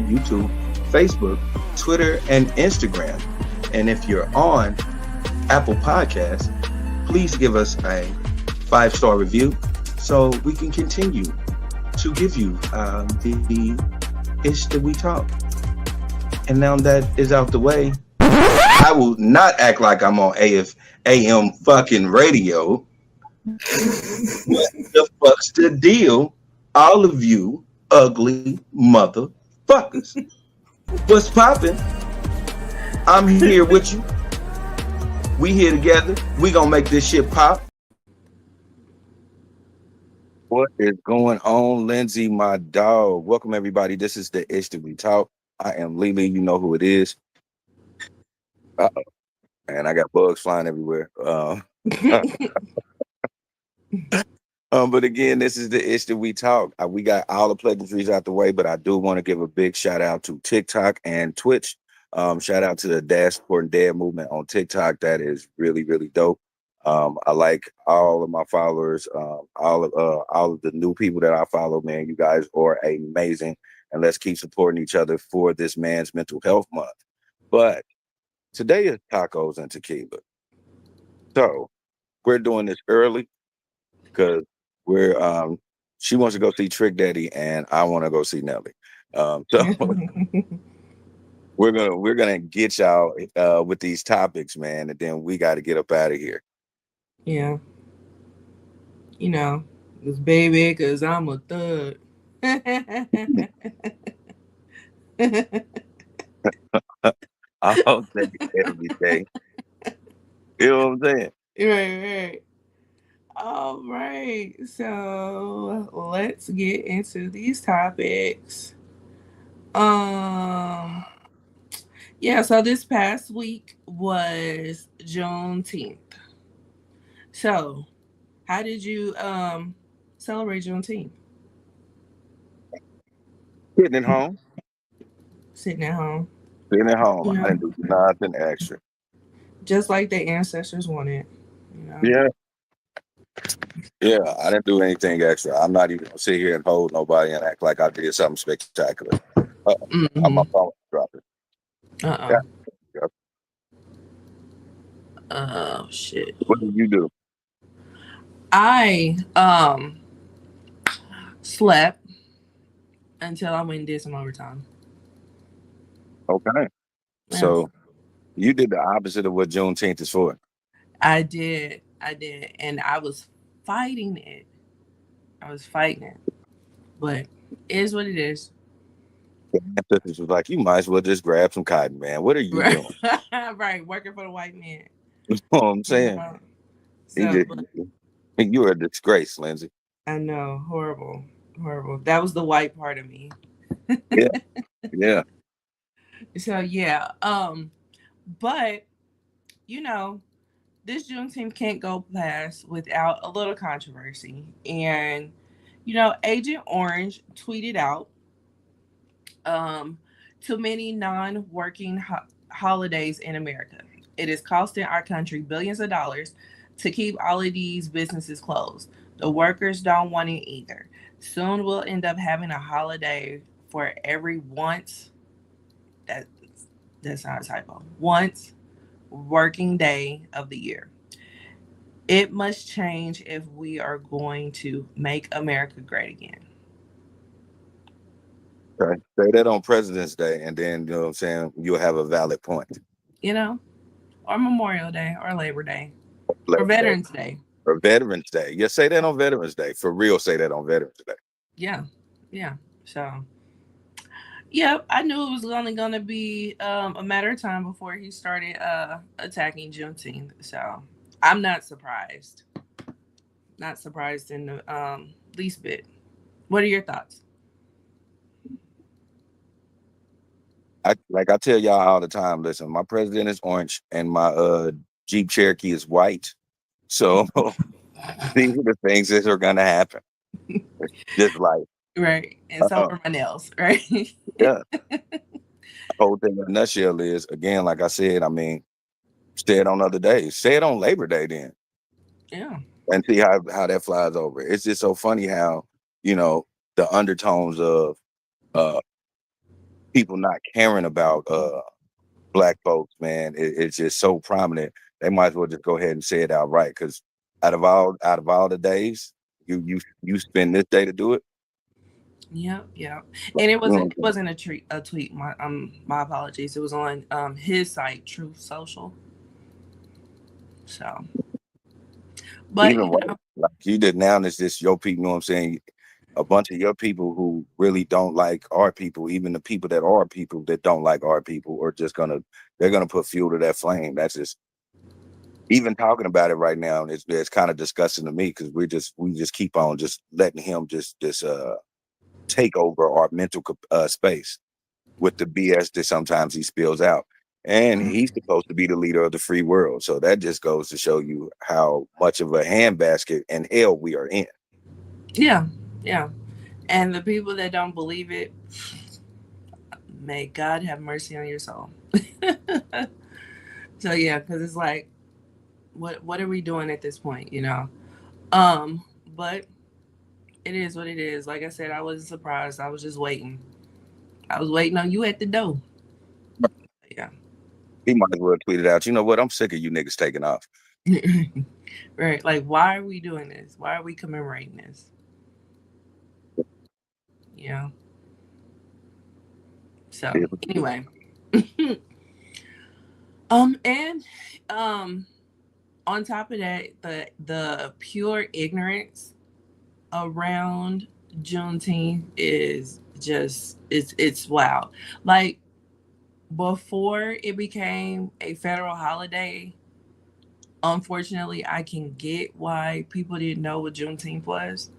YouTube, Facebook, Twitter, and Instagram. And if you're on Apple Podcasts, please give us a 5-star review so we can continue to give you the ish that we talk. And now that is out the way, I will not act like I'm on AM fucking radio. What the fuck's the deal? All of you ugly motherfuckers. What's poppin'? I'm here with you. We here together. We gonna make this shit pop. What is going on, Lindsay, my dog? Welcome, everybody. This is the Ish That We Talk. I am Lily. You know who it is. Uh-oh. And I got bugs flying everywhere. But again, this is the Ish That We Talk. We got all the pleasantries out the way, but I do want to give a big shout out to TikTok and Twitch. Shout out to the Dash Support Dead movement on TikTok. That is really, really dope. I like all of my followers, all of the new people that I follow, man. You guys are amazing. And let's keep supporting each other for this man's mental health month. But today is tacos and tequila. So we're doing this early because she wants to go see Trick Daddy and I want to go see Nelly. So we're gonna get y'all with these topics, man, and then we got to get up out of here. Yeah. You know, this baby, cause I'm a thug. I don't think every day. You know what I'm saying? Right. All right. So let's get into these topics. Yeah, so this past week was Juneteenth. So how did you celebrate Juneteenth? Sitting at home. Sitting at home. Sitting at home. You I know, didn't do nothing extra. just like the ancestors wanted. You know. Yeah, I didn't do anything extra. I'm not even gonna sit here and hold nobody and act like I did something spectacular. I'm my Mm-hmm. phone dropping. Uh-oh. Yeah. Oh shit. What did you do? I slept until I went and did some overtime. Okay. Yeah. So you did the opposite of what Juneteenth is for. I did. And I was fighting it. But it is what it is. The ancestors was like, you might as well just grab some cotton, man. What are you Right. doing? Right. Working for the white man. You know what I'm You saying? know? He So did. You are a disgrace, Lindsay. I know. Horrible. That was the white part of me. Yeah. So yeah. But you know, this Juneteenth can't go past without a little controversy. And, Agent Orange tweeted out too many non working holidays in America. It is costing our country billions of dollars to keep all of these businesses closed. The workers don't want it either. Soon we'll end up having a holiday for every that that's not a typo, once working day of the year. It must change if we are going to make America great again. Okay. Say that on President's Day, and then you know what I'm saying, you'll have a valid point. You know, or Memorial Day, or Labor Day, or Labor Day. Veterans Day. Or Veterans Day. Yeah, say that on Veterans Day. For real, say that on Veterans Day. Yeah. So, yep, I knew it was only going to be a matter of time before he started attacking Juneteenth. So, I'm not surprised. Not surprised in the least bit. What are your thoughts? I tell y'all all the time, listen, my president is orange and my Jeep Cherokee is white. So these are the things that are gonna happen. It's just like Right. And so are my nails, right? yeah. The whole thing in a nutshell is, again, like I said, I mean, say it on other days. Say it on Labor Day then. Yeah. And see how that flies over. It's just so funny how, the undertones of people not caring about black folks, man, it's just so prominent. They might as well just go ahead and say it outright. Because out of all the days, you spend this day to do it. Yep, yep. Like, And it you know wasn't what it I'm saying? wasn't a tweet. My apologies. It was on his site, Truth Social. So, but Even worse, like you did now, it's just your people. You know what I'm saying? A bunch of your people who really don't like our people, even the people that are people that don't like our people, are just they're gonna put fuel to that flame. That's just even talking about it right now. It's kind of disgusting to me because we just keep on just letting him just take over our mental space with the BS that sometimes he spills out. And he's supposed to be the leader of the free world. So that just goes to show you how much of a handbasket and hell we are in. yeah, yeah. And the people that don't believe it, may God have mercy on your soul. So yeah, because it's like, what are we doing at this point? But it is what it is. Like I said, I wasn't surprised. I was just waiting. I was waiting on you at the door. Yeah. He might as well tweet it out. You know what? I'm sick of you niggas taking off. Right. Like, why are we doing this? Why are we commemorating this? You know. So anyway, and on top of that, the pure ignorance around Juneteenth is just it's wild. Like before it became a federal holiday, unfortunately, I can get why people didn't know what Juneteenth was.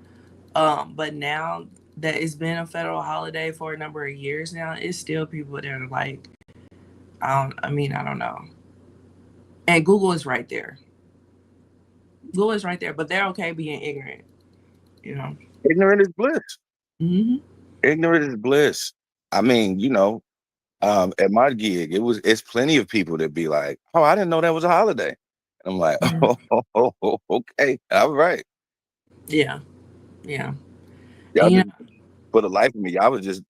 But now that it's been a federal holiday for a number of years now, it's still people that are like, I don't know. And Google is right there. Google is right there, but they're okay being ignorant, you know. Ignorant is bliss. Hmm. Ignorant is bliss. I mean, at my gig, it's plenty of people that be like, "Oh, I didn't know that was a holiday." And I'm like, Yeah, "Oh, okay, all right." yeah, yeah. Y'all And just for the life of me, I was just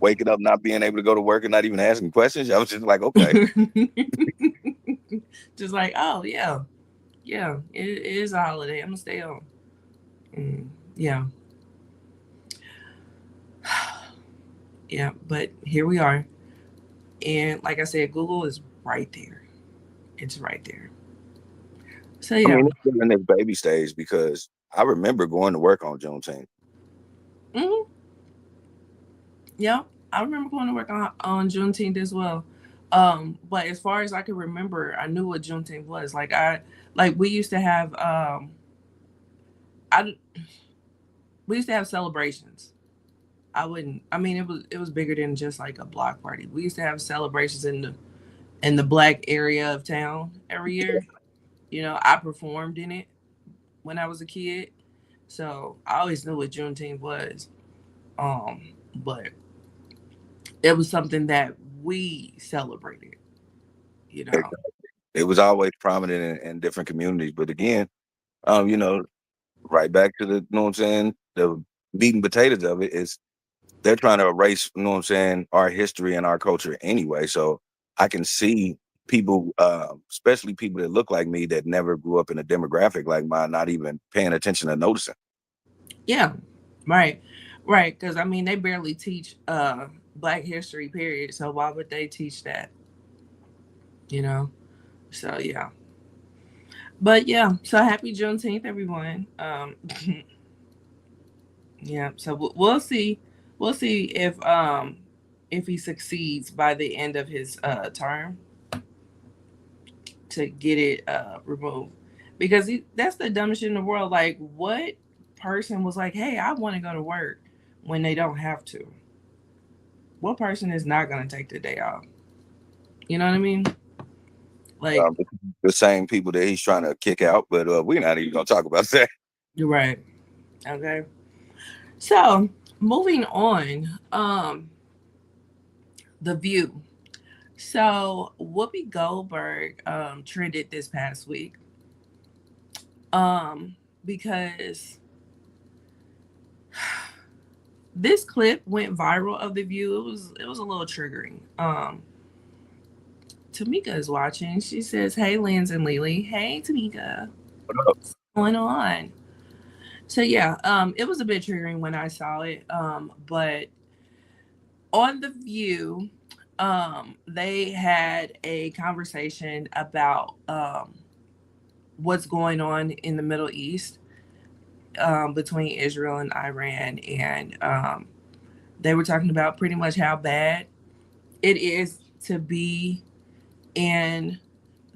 waking up, not being able to go to work, and not even asking questions. I was just like, "Okay." just like, oh yeah, yeah, it is a holiday. I'm gonna stay home. Yeah, yeah. But here we are, and like I said, Google is right there. It's right there. So I yeah. mean, it's still in this baby stage because I remember going to work on Juneteenth. Hmm. Yeah, I remember going to work on Juneteenth as well. But as far as I can remember, I knew what Juneteenth was. Like we used to have I we used to have celebrations. I wouldn't. I mean, it was bigger than just like a block party. We used to have celebrations in the black area of town every year. I performed in it when I was a kid, so I always knew what Juneteenth was. But it was something that we celebrated. You know. It was always prominent in different communities, but again, you know, right back to the, you know what I'm saying, the meat and potatoes of it is they're trying to erase, you know what I'm saying, our history and our culture anyway. So I can see people, especially people that look like me that never grew up in a demographic like mine, not even paying attention or noticing. Yeah. Right. Right. Because I mean, they barely teach Black History. Period. So why would they teach that? You know. So yeah. But yeah. So happy Juneteenth, everyone. Yeah. So we'll see. We'll see if he succeeds by the end of his term to get it removed, because that's the dumbest shit in the world. Like, what person was like, "Hey, I want to go to work," when they don't have to? What person is not going to take the day off? You know what I mean? Like, Um, the same people that he's trying to kick out, but we're not even gonna talk about that. you're right. Okay. So moving on, The View. So Whoopi Goldberg trended this past week, because This clip went viral of the View. It was a little triggering. Tamika is watching. She says, "Hey, Lance and Lily. Hey, Tamika. What up? What's going on?" So yeah, it was a bit triggering when I saw it. But on the View, they had a conversation about what's going on in the Middle East, between Israel and Iran, and they were talking about pretty much how bad it is to be in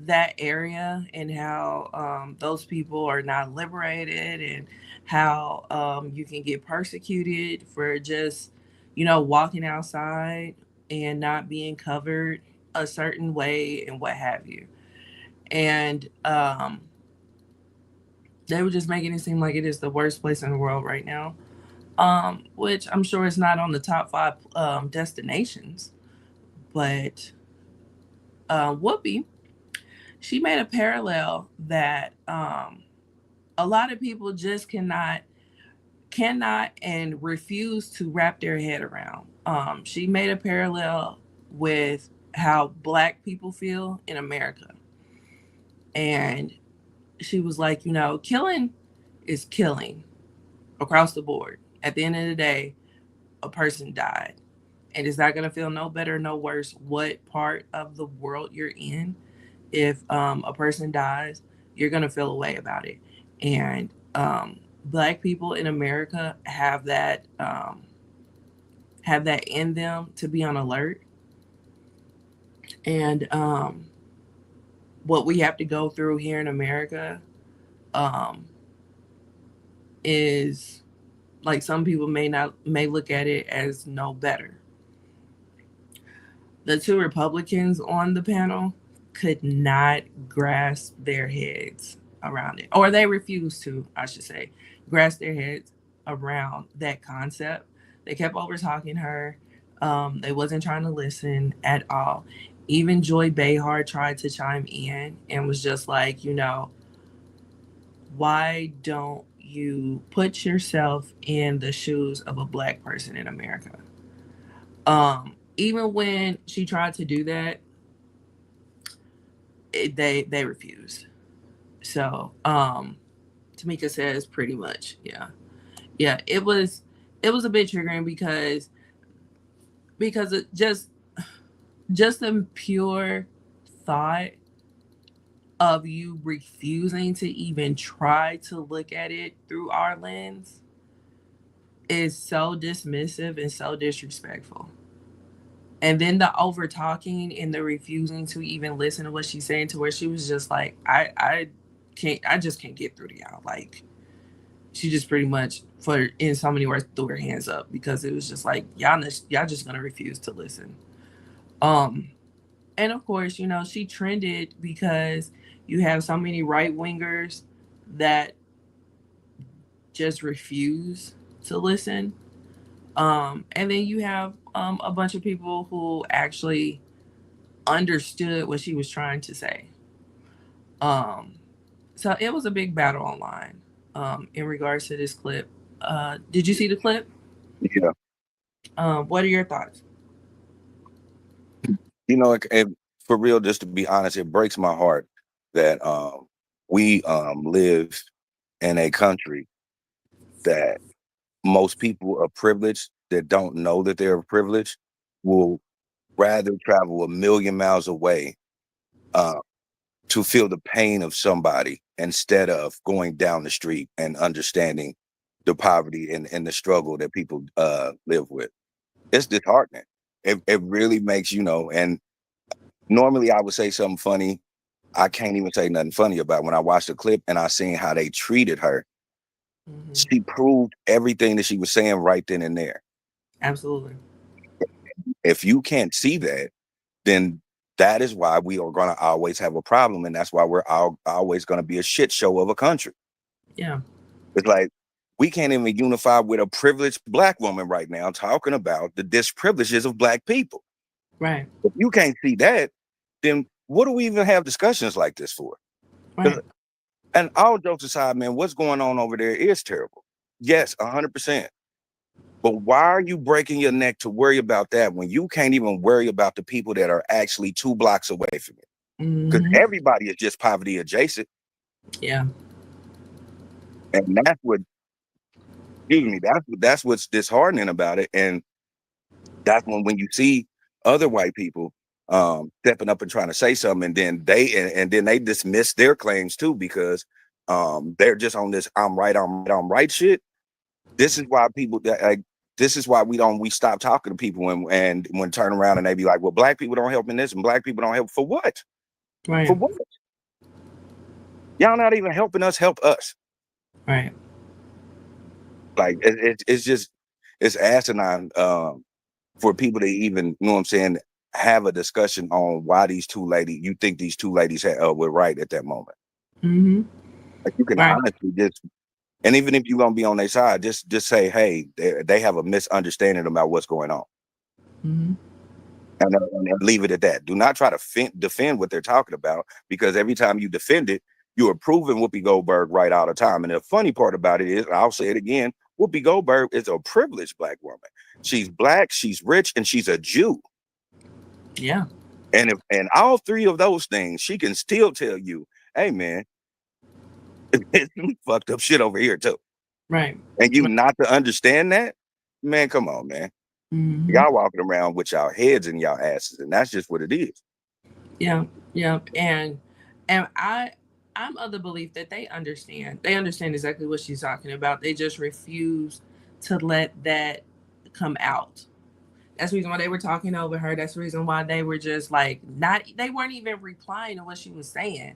that area, and how those people are not liberated, and how you can get persecuted for just, walking outside and not being covered a certain way and what have you. And they were just making it seem like it is the worst place in the world right now, which I'm sure is not on the top five destinations. But Whoopi, she made a parallel that a lot of people just cannot and refuse to wrap their head around. She made a parallel with how Black people feel in America, and she was like, killing is killing across the board. At the end of the day, a person died, and it's not gonna feel no better, no worse what part of the world you're in. If a person dies, you're gonna feel a way about it. And Black people in America have that in them to be on alert. And what we have to go through here in America um, is, like, some people may look at it as no better. The two Republicans on the panel could not grasp their heads around it, or they refused to, I should say, grasp their heads around that concept. They kept over talking her. They wasn't trying to listen at all. Even Joy Behar tried to chime in and was just like, why don't you put yourself in the shoes of a Black person in America? Even when she tried to do that, they refused. So Tamika says pretty much, yeah, yeah. It was a bit triggering because it just the pure thought of you refusing to even try to look at it through our lens is so dismissive and so disrespectful. And then the over talking and the refusing to even listen to what she's saying, to where she was just like, I just can't get through to y'all. Like, she just pretty much, for in so many words, threw her hands up, because it was just like, y'all just gonna refuse to listen. Um, and of course, she trended because you have so many right wingers that just refuse to listen. And then you have a bunch of people who actually understood what she was trying to say. Um, so it was a big battle online in regards to this clip. Did you see the clip? Yeah. What are your thoughts? For real, just to be honest, it breaks my heart that we live in a country that most people are privileged that don't know that they're privileged will rather travel a million miles away uh, to feel the pain of somebody instead of going down the street and understanding the poverty and the struggle that people live with. It's disheartening. It really makes, and normally I would say something funny. I can't even say nothing funny about it. When I watched the clip and I seen how they treated her. Hmm. She proved everything that she was saying right then and there. Absolutely. If you can't see that, then that is why we are going to always have a problem. And that's why we're always going to be a shit show of a country. Yeah. It's like we can't even unify with a privileged Black woman right now talking about the disprivileges of Black people. Right. If you can't see that, then what do we even have discussions like this for? Right. And all jokes aside, man, what's going on over there is terrible. Yes, 100%. But why are you breaking your neck to worry about that when you can't even worry about the people that are actually 2 blocks away from you? Because everybody is just poverty adjacent. Yeah. And that's what, excuse me, that's what's disheartening about it. And that's when you see other white people stepping up and trying to say something, and then they dismiss their claims too, because they're just on this I'm right shit. This is why people this is why we stop talking to people and when turn around and they be like, well, black people don't help in this and black people don't help for what? Right. For what? Y'all not even helping us help us. Right. Like it's just it's asinine for people to even, you know what I'm saying, have a discussion on why you think these two ladies were right at that moment. Like you can honestly just, and even if you're gonna be on their side, just say, hey, they have a misunderstanding about what's going on, and leave it at that. Do not try to defend what they're talking about, because every time you defend it, you are proving Whoopi Goldberg right all the time. And the funny part about it is, I'll say it again, Whoopi Goldberg is a privileged black woman. She's black, she's rich, and she's a Jew. Yeah. And all three of those things, she can still tell you, hey man, it's some fucked up shit over here too. Right. And you not to understand that, man, come on, man. Y'all walking around with y'all heads in y'all asses, and that's just what it is. Yeah. Yeah. And I'm of the belief that they understand. They understand exactly what she's talking about. They just refuse to let that come out. That's the reason why they were talking over her. That's the reason why they were just like they weren't even replying to what she was saying.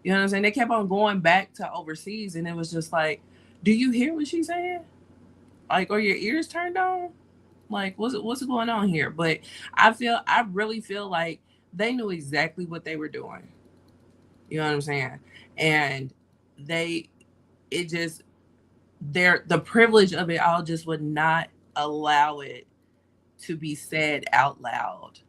You know what I'm saying? They kept on going back to overseas, and it was just like, do you hear what she's saying? Like, are your ears turned on? Like, what's going on here? But I really feel like they knew exactly what they were doing. You know what I'm saying? And the privilege of it all just would not allow it to be said out loud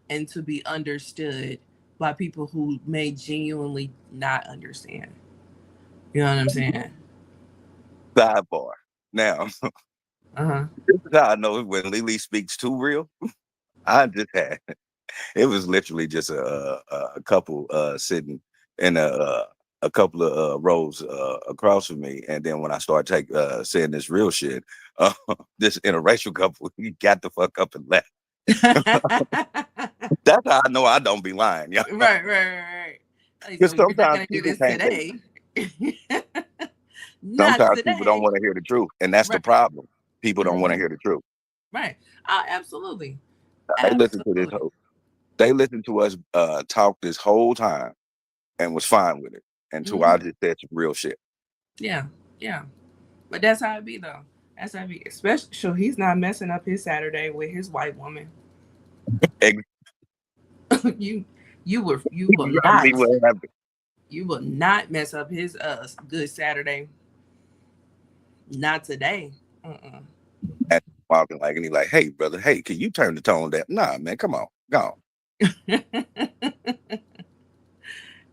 and to be understood by people who may genuinely not understand. You know what I'm saying? Sidebar. Now, Uh-huh. this is how I know when Lily speaks too real. I just had it was literally just a couple sitting in a couple of rows across from me, and then when I start saying this real shit, this interracial couple, he got the fuck up and left. That's how I know I don't be lying, y'all. Right. Like, Because so you're not sometimes gonna do people this can't. today. Not Sometimes today. people don't want to hear the truth, and that's the problem. People don't want to hear the truth. Right. Oh, absolutely. They listen to this. They listened to us talk this whole time and was fine with it until I just said some real shit. Yeah. But that's how it be, though. That's how it be. Especially, so he's not messing up his Saturday with his white woman. you will not. You will not mess up his good Saturday. Not today. And walking like, and he like, hey brother, hey, can you turn the tone down? Nah, man, come on, go on.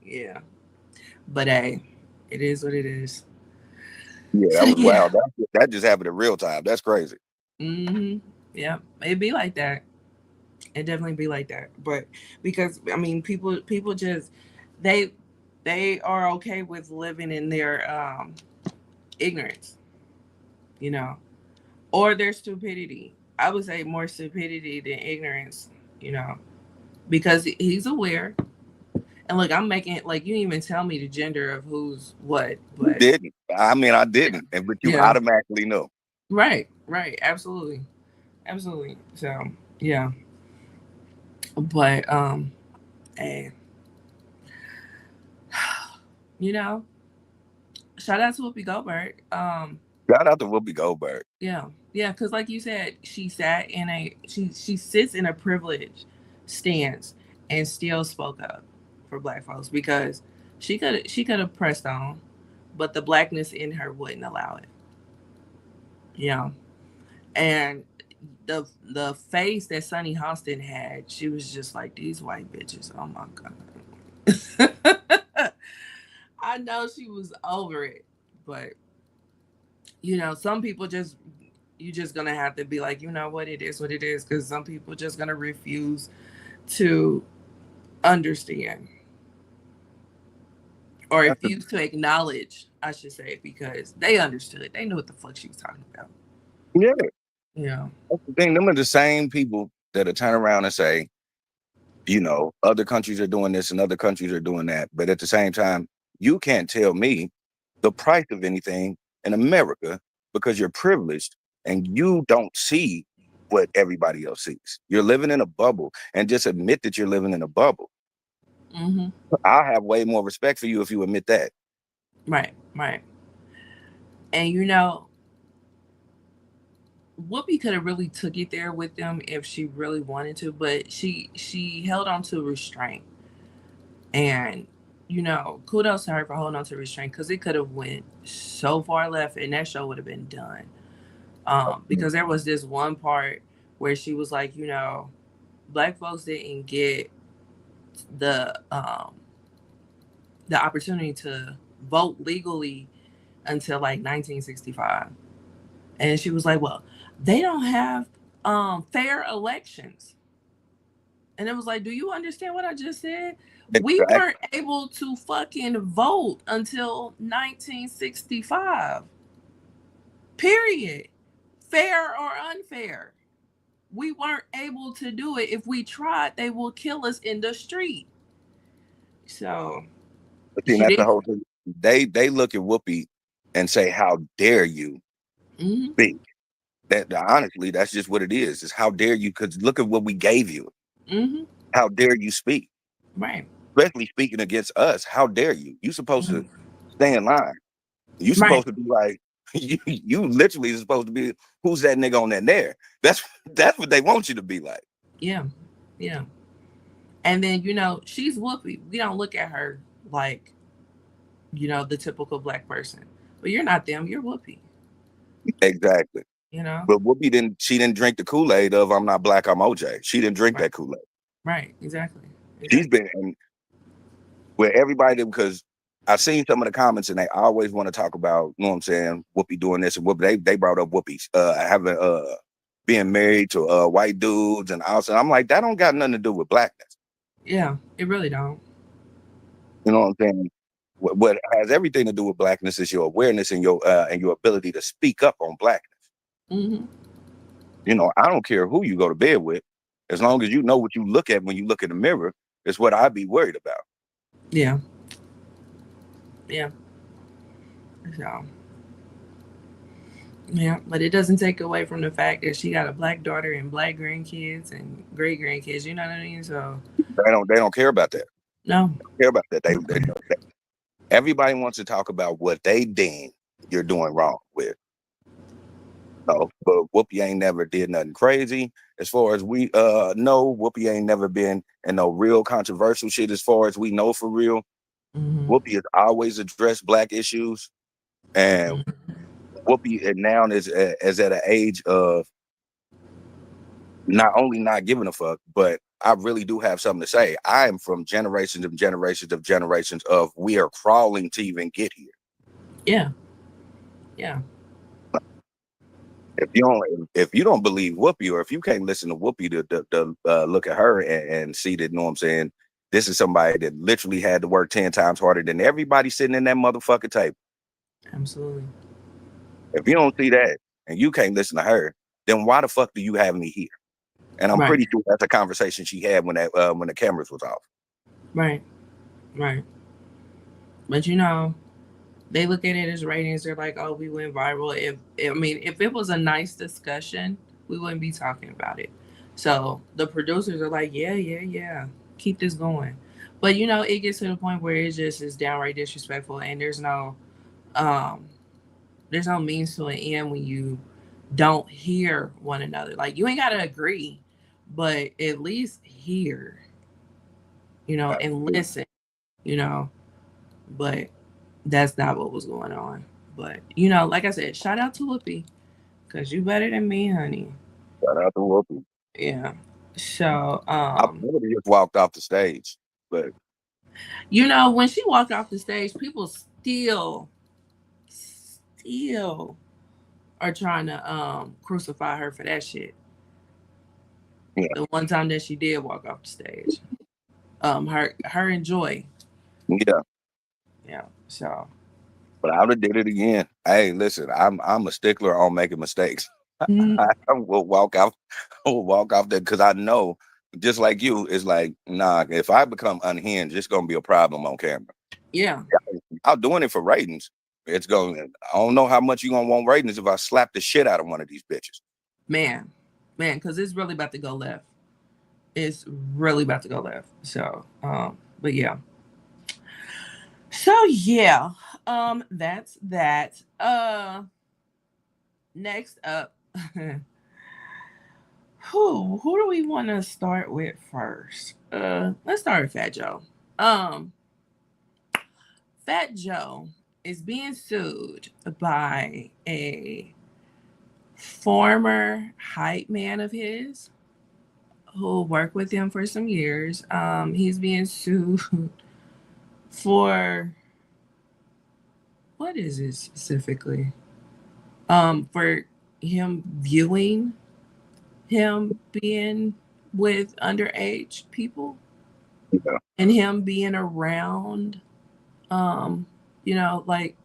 Yeah, but hey, it is what it is. Yeah, that was wild. That just happened in real time. That's crazy. Yeah, it'd be like that. It definitely be like that. But because I mean, people just they are okay with living in their ignorance, you know, or their stupidity. I would say more stupidity than ignorance, you know, because he's aware. And look, I'm making like you didn't even tell me the gender of who's what, but you didn't. I mean, I didn't, but you automatically know. Right, absolutely. So yeah, but hey, you know, shout out to Whoopi Goldberg. Shout out to Whoopi Goldberg. Yeah, because like you said, she sits in a privileged stance and still spoke up for Black folks because she could have pressed on, but the blackness in her wouldn't allow it. You know, and the face that Sunny Hostin had, she was just like, these white bitches. Oh my god. I know she was over it, but you know, some people just you just gonna have to be like, you know what, it is what it is, because some people just gonna refuse to understand or That's the, refuse to acknowledge, I should say, because they understood. They knew what the fuck she was talking about. yeah, Yeah. that's the thing. Them are the same people that'll turn around and say, other countries are doing this and other countries are doing that. But at the same time, you can't tell me the price of anything in America because you're privileged and you don't see what everybody else sees. You're living in a bubble, and just admit that you're living in a bubble. Mm-hmm. I have way more respect for you if you admit that. Right. Right. And Whoopi could have really took it there with them if she really wanted to, but she held on to restraint. And kudos to her for holding on to restraint, because it could have went so far left and that show would have been done. Because there was this one part where she was like, black folks didn't get the the opportunity to vote legally until like 1965. And she was like, well, they don't have fair elections. And it was like, do you understand what I just said? We Exactly. weren't able to fucking vote until 1965. Period. Fair or unfair. We weren't able to do it. If we tried, they will kill us in the street. So But then she that's the didn't. whole thing. They look at Whoopi and say, "How dare you Mm-hmm. speak?" That honestly, that's just what it is. Is how dare you? Because look at what we gave you. Mm-hmm. How dare you speak? Right. Especially speaking against us. How dare you? You supposed to Mm-hmm. stay in line. You Right. supposed to be like you literally is supposed to be, who's that nigga on that there? That's what they want you to be like. Yeah. Yeah. And then, she's Whoopi. We don't look at her like, the typical black person. But you're not them. You're Whoopi. Exactly. You know? But Whoopi didn't drink the Kool-Aid of I'm not black, I'm OJ. She didn't drink Right. that Kool-Aid. Right. Exactly. She's Exactly. been where everybody, because I've seen some of the comments and they always want to talk about, you know what I'm saying, Whoopi doing this and Whoopi. They brought up Whoopi having being married to white dudes and also I'm like, that don't got nothing to do with blackness. Yeah. It really don't. You know what I'm saying? What has everything to do with blackness is your awareness and your ability to speak up on blackness. Mm-hmm. I don't care who you go to bed with, as long as you know what you look at when you look in the mirror. Is what I'd be worried about. Yeah. Yeah. So, yeah. But it doesn't take away from the fact that she got a black daughter and black grandkids and great grandkids. You know what I mean? So, They don't care about that. no. They don't care about that. Everybody wants to talk about what they deem you're doing wrong with. No, but Whoopi ain't never did nothing crazy. As far as we know, Whoopi ain't never been in no real controversial shit as far as we know for real. Mm-hmm. Whoopi has always addressed black issues, and Mm-hmm. Whoopi and now is at an age of not only not giving a fuck, but I really do have something to say. I am from generations of generations of generations of we are crawling to even get here. Yeah. Yeah. If you don't believe Whoopi, or if you can't listen to Whoopi to look at her and see that, you know what I'm saying, this is somebody that literally had to work 10 times harder than everybody sitting in that motherfucking table. Absolutely. If you don't see that and you can't listen to her, then why the fuck do you have me here? And I'm Right. pretty sure that's a conversation she had when the cameras was off. Right. Right. But they look at it as ratings. They're like, oh, we went viral. If it was a nice discussion, we wouldn't be talking about it. So the producers are like, yeah, keep this going. But it gets to the point where it just is downright disrespectful, and there's no means to an end when you don't hear one another. Like, you ain't gotta agree, but at least hear, and listen, you know. But that's not what was going on. But like I said, shout out to Whoopi, because you better than me, honey. Shout out to Whoopi. Yeah. So I would have just walked off the stage, but when she walked off the stage, people still are trying to crucify her for that shit. Yeah, The one time that she did walk off the stage. Her and Joy. yeah. Yeah. So But I would have did it again. Hey, listen, I'm a stickler on making mistakes. mm, I will walk out. I will walk off there because I know, just like you, it's like, nah. If I become unhinged, it's gonna be a problem on camera. yeah, I'm doing it for ratings. It's going. I don't know how much you gonna want ratings if I slap the shit out of one of these bitches. man, man, because it's really about to go left. It's really about to go left. So, but yeah. So yeah, that's that. Next up, who do we want to start with first? Let's start with Fat Joe. Um, Fat Joe is being sued by a former hype man of his who worked with him for some years. He's being sued for what is it specifically? For him viewing him being with underage people Yeah. and him being around, um, like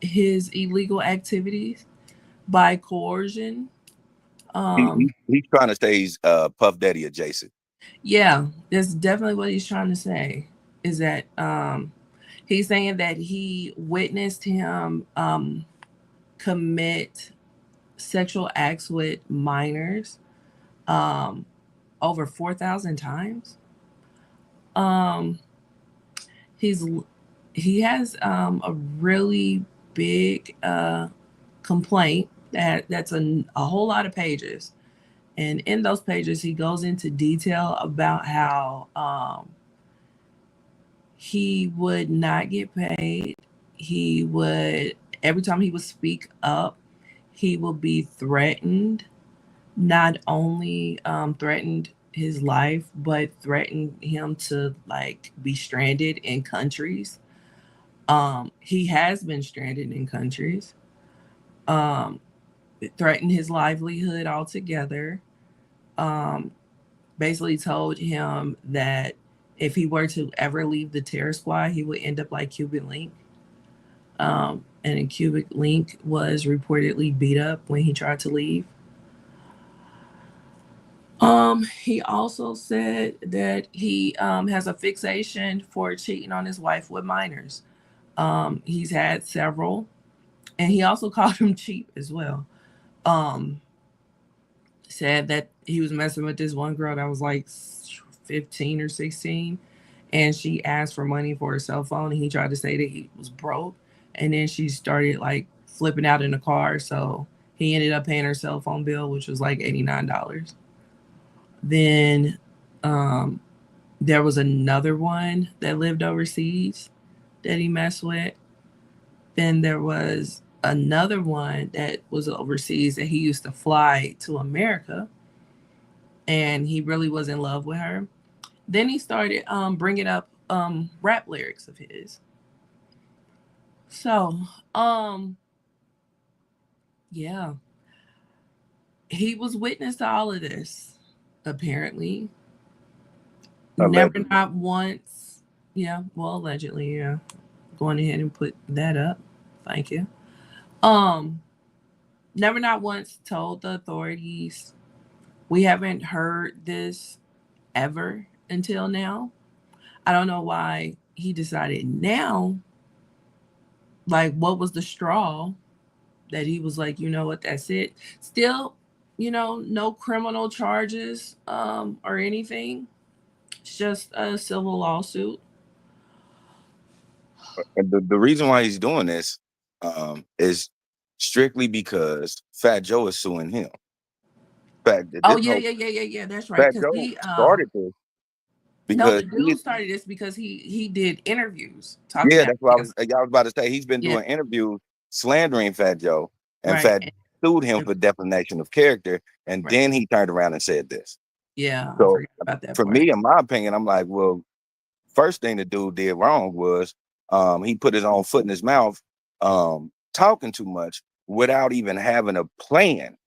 his illegal activities by coercion. He's trying to stay Puff Daddy adjacent. Yeah, that's definitely what he's trying to say. Is that he's saying that he witnessed him commit sexual acts with minors um, over 4,000 times. Um, he's he has a really big complaint that's a whole lot of pages, and in those pages he goes into detail about how he would not get paid. He would every time he would speak up, he would be threatened. Not only threatened his life, but threatened him to like be stranded in countries. He has been stranded in countries. Um, threatened his livelihood altogether. Um, basically told him that if he were to ever leave the terror squad, he would end up like Cuban Link. And then Cuban Link was reportedly beat up when he tried to leave. He also said that he has a fixation for cheating on his wife with minors. He's had several, and he also called him cheap as well. Um, said that he was messing with this one girl that was like 15 or 16, and she asked for money for her cell phone, and he tried to say that he was broke, and then she started like flipping out in the car, so he ended up paying her cell phone bill, which was like $89. Then um, there was another one that lived overseas that he messed with. Then there was another one that was overseas that he used to fly to America, and he really was in love with her. Then he started bringing up rap lyrics of his. So, yeah, he was witness to all of this, apparently. Never, Allegedly. not once. Yeah, well, allegedly, yeah. Going ahead and put that up. Thank you. Um, never, not once told the authorities. We haven't heard this ever until now. I don't know why he decided now. Like, what was the straw that he was like, you know what, that's it. Still, no criminal charges or anything. It's just a civil lawsuit. And the reason why he's doing this is strictly because Fat Joe is suing him. Oh This yeah, whole yeah, yeah, yeah, yeah. That's right. Fat Because Joe he started this no, because the dude started this because he did interviews talking yeah, down that's what against. I was about to say. He's been Yeah, doing interviews slandering Fat Joe, and right. Fat sued him for defamation of character, and Right. then he turned around and said this. Yeah, I So forgot about that for part. me, in my opinion, I'm like, well, first thing the dude did wrong was he put his own foot in his mouth, talking too much without even having a plan.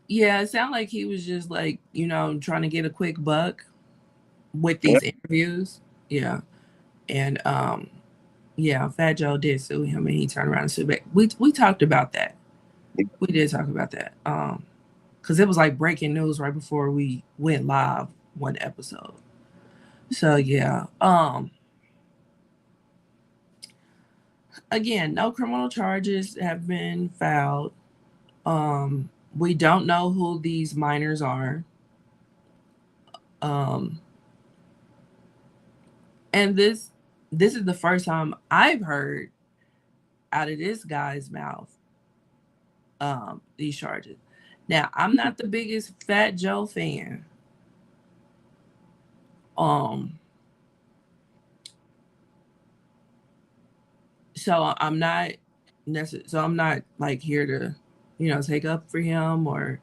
Yeah, it sounded like he was just like, trying to get a quick buck with these interviews. Yeah. And yeah, Fat Joe did sue him and he turned around and sued back. We talked about that. We did talk about that. Because it was like breaking news right before we went live one episode. So yeah. Again, no criminal charges have been filed. We don't know who these minors are. And this is the first time I've heard out of this guy's mouth these charges. Now, I'm not the biggest Fat Joe fan. So I'm not so I'm not like here to, take up for him or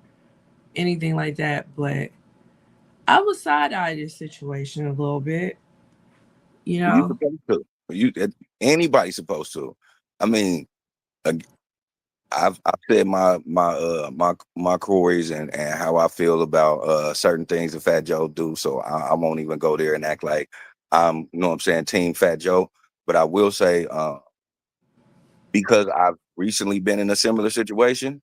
anything like that, but I was side-eye this situation a little bit, You supposed to. Anybody's supposed to. I mean, I've said my queries and how I feel about certain things that Fat Joe do, so I won't even go there and act like I'm, you know what I'm saying, Team Fat Joe. But I will say, because I've recently been in a similar situation,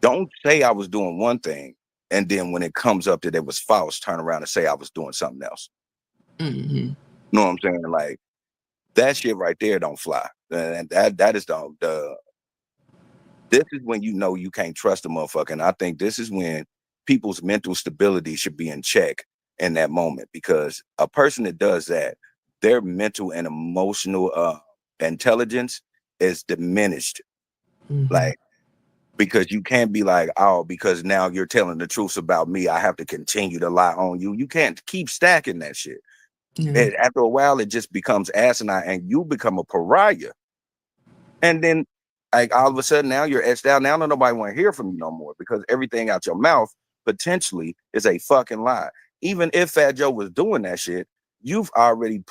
don't say I was doing one thing, and then when it comes up that it was false, turn around and say I was doing something else. Mm-hmm. You know what I'm saying? Like, that shit right there don't fly. And that is the this is when you know you can't trust a motherfucker. And I think this is when people's mental stability should be in check in that moment, because a person that does that, their mental and emotional intelligence is diminished. Mm-hmm. Like, because you can't be like, oh, because now you're telling the truth about me, I have to continue to lie on you. You can't keep stacking that shit. Yeah. After a while, it just becomes asinine and you become a pariah. And then, like, all of a sudden, now you're etched out. Now nobody want to hear from you no more, because everything out your mouth potentially is a fucking lie. Even if Fat Joe was doing that shit, you've already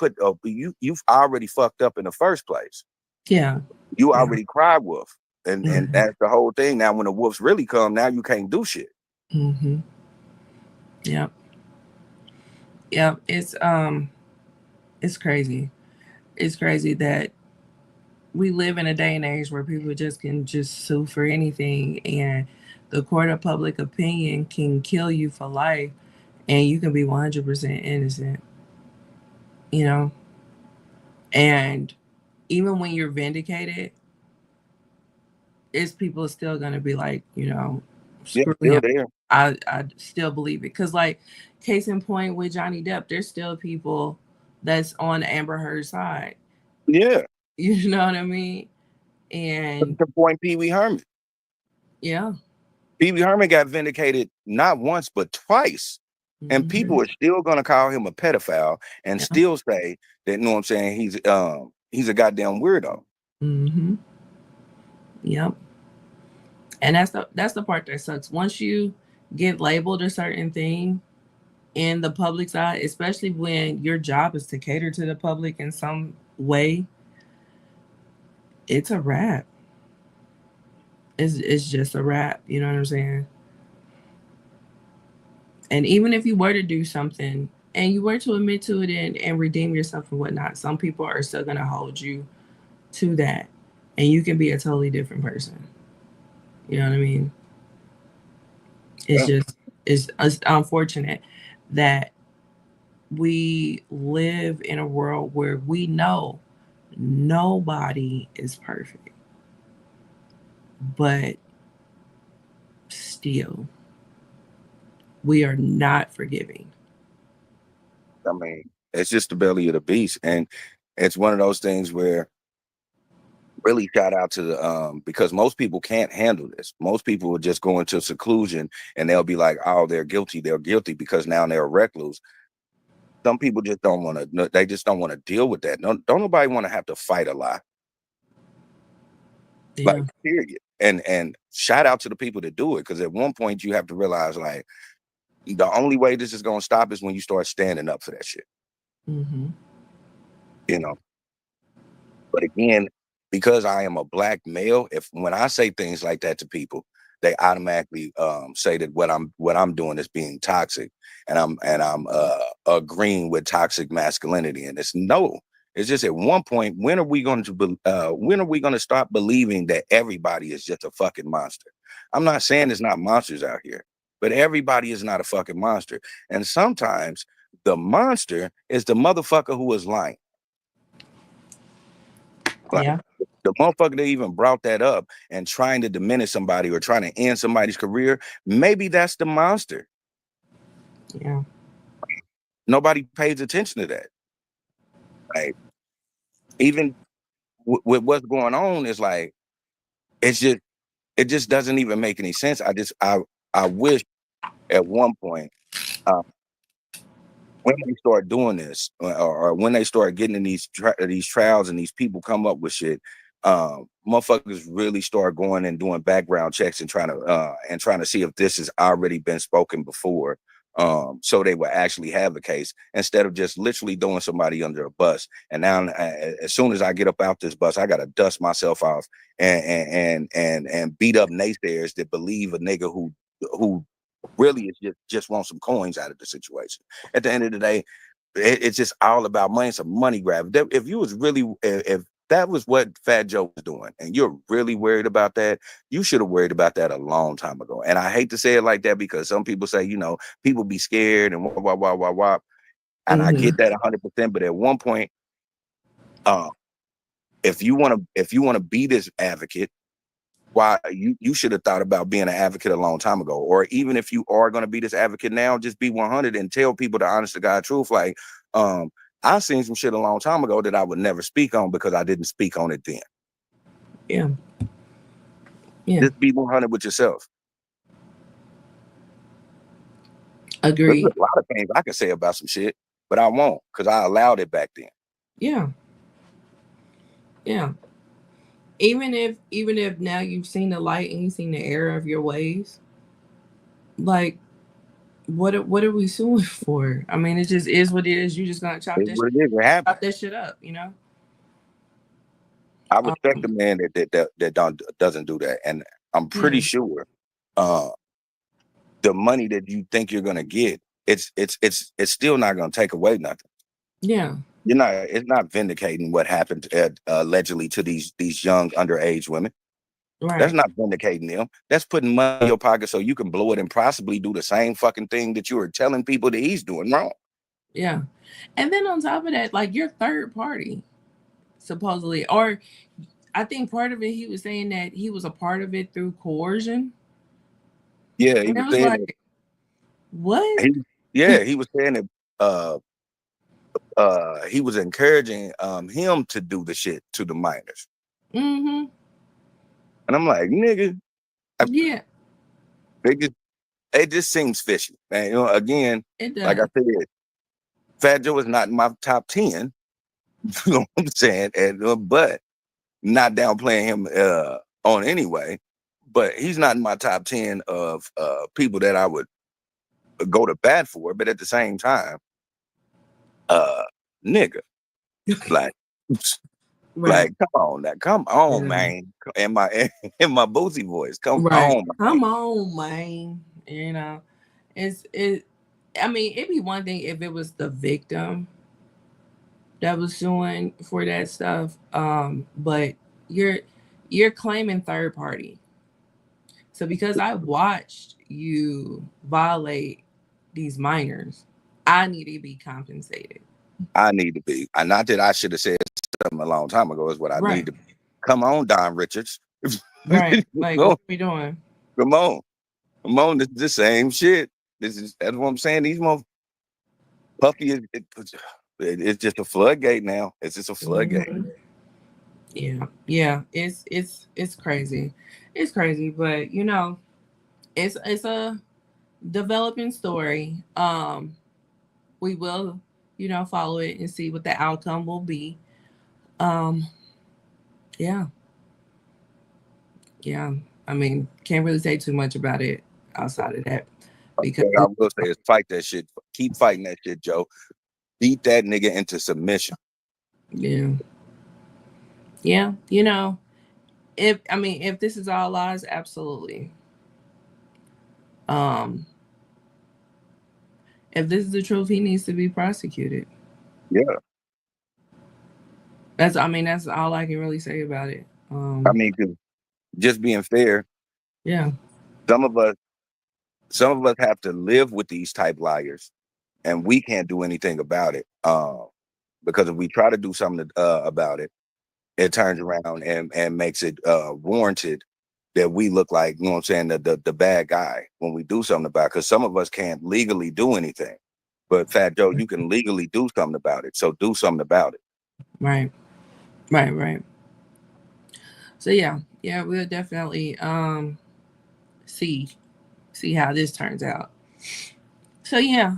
you've already fucked up in the first place. Yeah. You already cried wolf. And Mm-hmm. that's the whole thing. Now when the wolves really come, now you can't do shit. Mm-hmm. Yep. Yep. It's crazy. It's crazy that we live in a day and age where people just can just sue for anything, and the court of public opinion can kill you for life and you can be 100% innocent, you know? And even when you're vindicated, it's people still gonna be like, Yeah, screw still him. there. I still believe it. Cause like case in point with Johnny Depp, there's still people that's on Amber Heard's side. Yeah. You know what I mean? And To point Pee Wee Herman. yeah. Pee Wee Herman got vindicated not once but twice. And Mm-hmm. people are still gonna call him a pedophile and still say that, you know what I'm saying, he's a goddamn weirdo. Mm-hmm. Yep. And that's the part that sucks. Once you get labeled a certain thing in the public side, especially when your job is to cater to the public in some way, it's a wrap. It's just a wrap. You know what I'm saying? And even if you were to do something and you were to admit to it and redeem yourself and whatnot, some people are still gonna hold you to that. And you can be a totally different person. You know what I mean? It's just it's unfortunate that we live in a world where we know nobody is perfect, but still we are not forgiving. I mean, it's just the belly of the beast. And it's one of those things where really shout out to the because most people can't handle this. Most people will just go into seclusion and they'll be like, oh, they're guilty because now they're a recluse. Some people just don't want to, they just don't want to deal with that. Don't nobody want to have to fight a lie. Yeah. Like, period. And shout out to the people that do it, because at one point you have to realize, like, the only way this is gonna stop is when you start standing up for that shit. Mm-hmm. You know. But again, because I am a black male, if when I say things like that to people, they automatically say that what I'm doing is being toxic, and I'm agreeing with toxic masculinity. And it's no. It's just at one point, when are we going to stop believing that everybody is just a fucking monster? I'm not saying there's not monsters out here, but everybody is not a fucking monster. And sometimes the monster is the motherfucker who is lying. Like Yeah. the motherfucker that even brought that up and trying to diminish somebody or trying to end somebody's career, maybe that's the monster. Yeah. Nobody pays attention to that. Like even with what's going on is like it's just it just doesn't even make any sense. I wish at one point uh, when they start doing this, or when they start getting in these trials and these people come up with shit, motherfuckers really start going and doing background checks and trying to see if this has already been spoken before, so they will actually have a case instead of just literally throwing somebody under a bus. And now, as soon as I get up out this bus, I gotta dust myself off and beat up naysayers that believe a nigga who really is just want some coins out of the situation. At the end of the day, it's just all about money. It's a money grab. If you was really, if that was what Fat Joe was doing, and you're really worried about that, you should have worried about that a long time ago. And I hate to say it like that because some people say, people be scared and wah wah wah wah wah, and I get that 100%. But at one point, uh, if you want to be this advocate, why you should have thought about being an advocate a long time ago. Or even if you are going to be this advocate now, just be 100 and tell people the honest to God truth. Like, I seen some shit a long time ago that I would never speak on because I didn't speak on it then. Yeah. Yeah. Just be 100 with yourself. Agree. There's a lot of things I can say about some shit, but I won't because I allowed it back then. Yeah. Yeah. Even if now you've seen the light and you've seen the error of your ways, like what are we suing for? I mean, it just is what it is. You just gonna chop It's what it is. It happened. chop that shit up, I respect the man that doesn't do that, and I'm pretty sure the money that you think you're gonna get, it's still not gonna take away nothing. Yeah. It's not vindicating what happened allegedly to these young underage women. Right. That's not vindicating them. That's putting money in your pocket so you can blow it and possibly do the same fucking thing that you were telling people that he's doing wrong. Yeah. And then on top of that, like you're third party, supposedly. Or I think part of it, he was saying that he was a part of it through coercion. Yeah, he And was I was saying like, what? he was saying that he was encouraging him to do the shit to the minors. Mm-hmm. And I'm like, nigga, Yeah. it just seems fishy. And again, It does. like I said, Fat Joe is not in my top 10. You know what I'm saying? And but not downplaying him on anyway. But he's not in my top 10 of people that I would go to bat for. But at the same time, nigga, like, Right. like, come on, man. In my Boosie voice, come Right. on, Come on, man. I mean, it'd be one thing if it was the victim that was suing for that stuff. But you're claiming third party. So because I watched you violate these minors, I need to be compensated. I need to be. Not that I should have said something a long time ago is what I need to be. Come on, Don Richards. Right. Like, what are we doing? Come on. This is the same shit. That's what I'm saying. These Puffy it's just a floodgate now. It's just a floodgate. Mm-hmm. Yeah. It's crazy. It's crazy, but it's a developing story. We will, follow it and see what the outcome will be. Yeah. Yeah. I mean, can't really say too much about it outside of that. Because what I will say is fight that shit. Keep fighting that shit, Joe. Beat that nigga into submission. Yeah. Yeah, if this is all lies, absolutely. Um, if this is the truth, he needs to be prosecuted. Yeah. That's all I can really say about it. I mean, 'cause just being fair, Yeah, some of us some of us have to live with these type liars, and we can't do anything about it. Because if we try to do something about it, it turns around and makes it warranted that we look like, you know what I'm saying, the bad guy when we do something about it. Because some of us can't legally do anything. But Fat Joe, you can legally do something about it. So do something about it. right, right. So yeah, we'll definitely see see how this turns out. So yeah,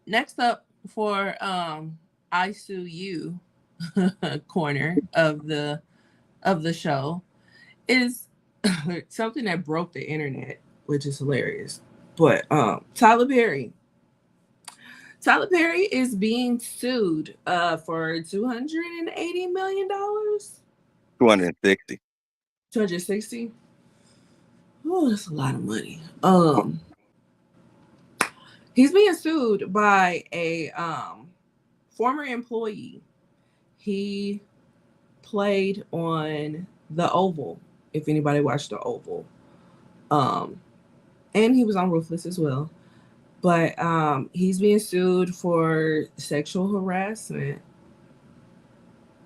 next up for I Sue You corner of the show is something that broke the internet, which is hilarious. But Tyler Perry is being sued for $280 million. 260. 260. Oh, that's a lot of money. He's being sued by a former employee. He played on the Oval. If anybody watched the Oval, um, and he was on Ruthless as well. But he's being sued for sexual harassment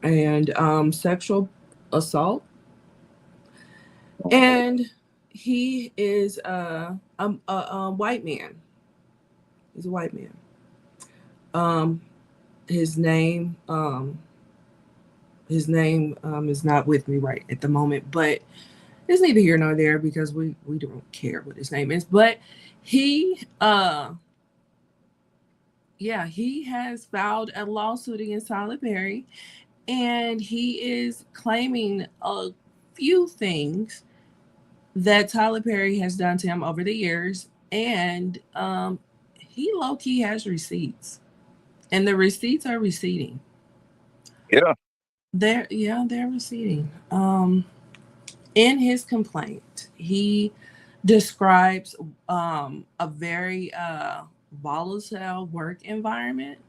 and sexual assault, and he is a white man. He's a white man. Um, his name is not with me right at the moment, but it's neither here nor there because we don't care what his name is. But he he has filed a lawsuit against Tyler Perry, and he is claiming a few things that Tyler Perry has done to him over the years, and he low key has receipts, and the receipts are receding. Yeah. They're receding. In his complaint, he describes a very volatile work environment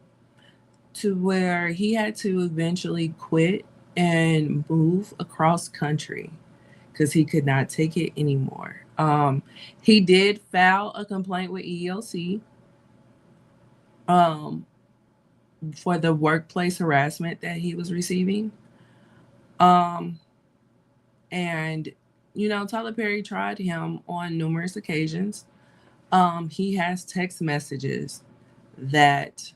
to where he had to eventually quit and move across country because he could not take it anymore. He did file a complaint with EEOC um, for the workplace harassment that he was receiving. Um, and, Tyler Perry tried him on numerous occasions. He has text messages that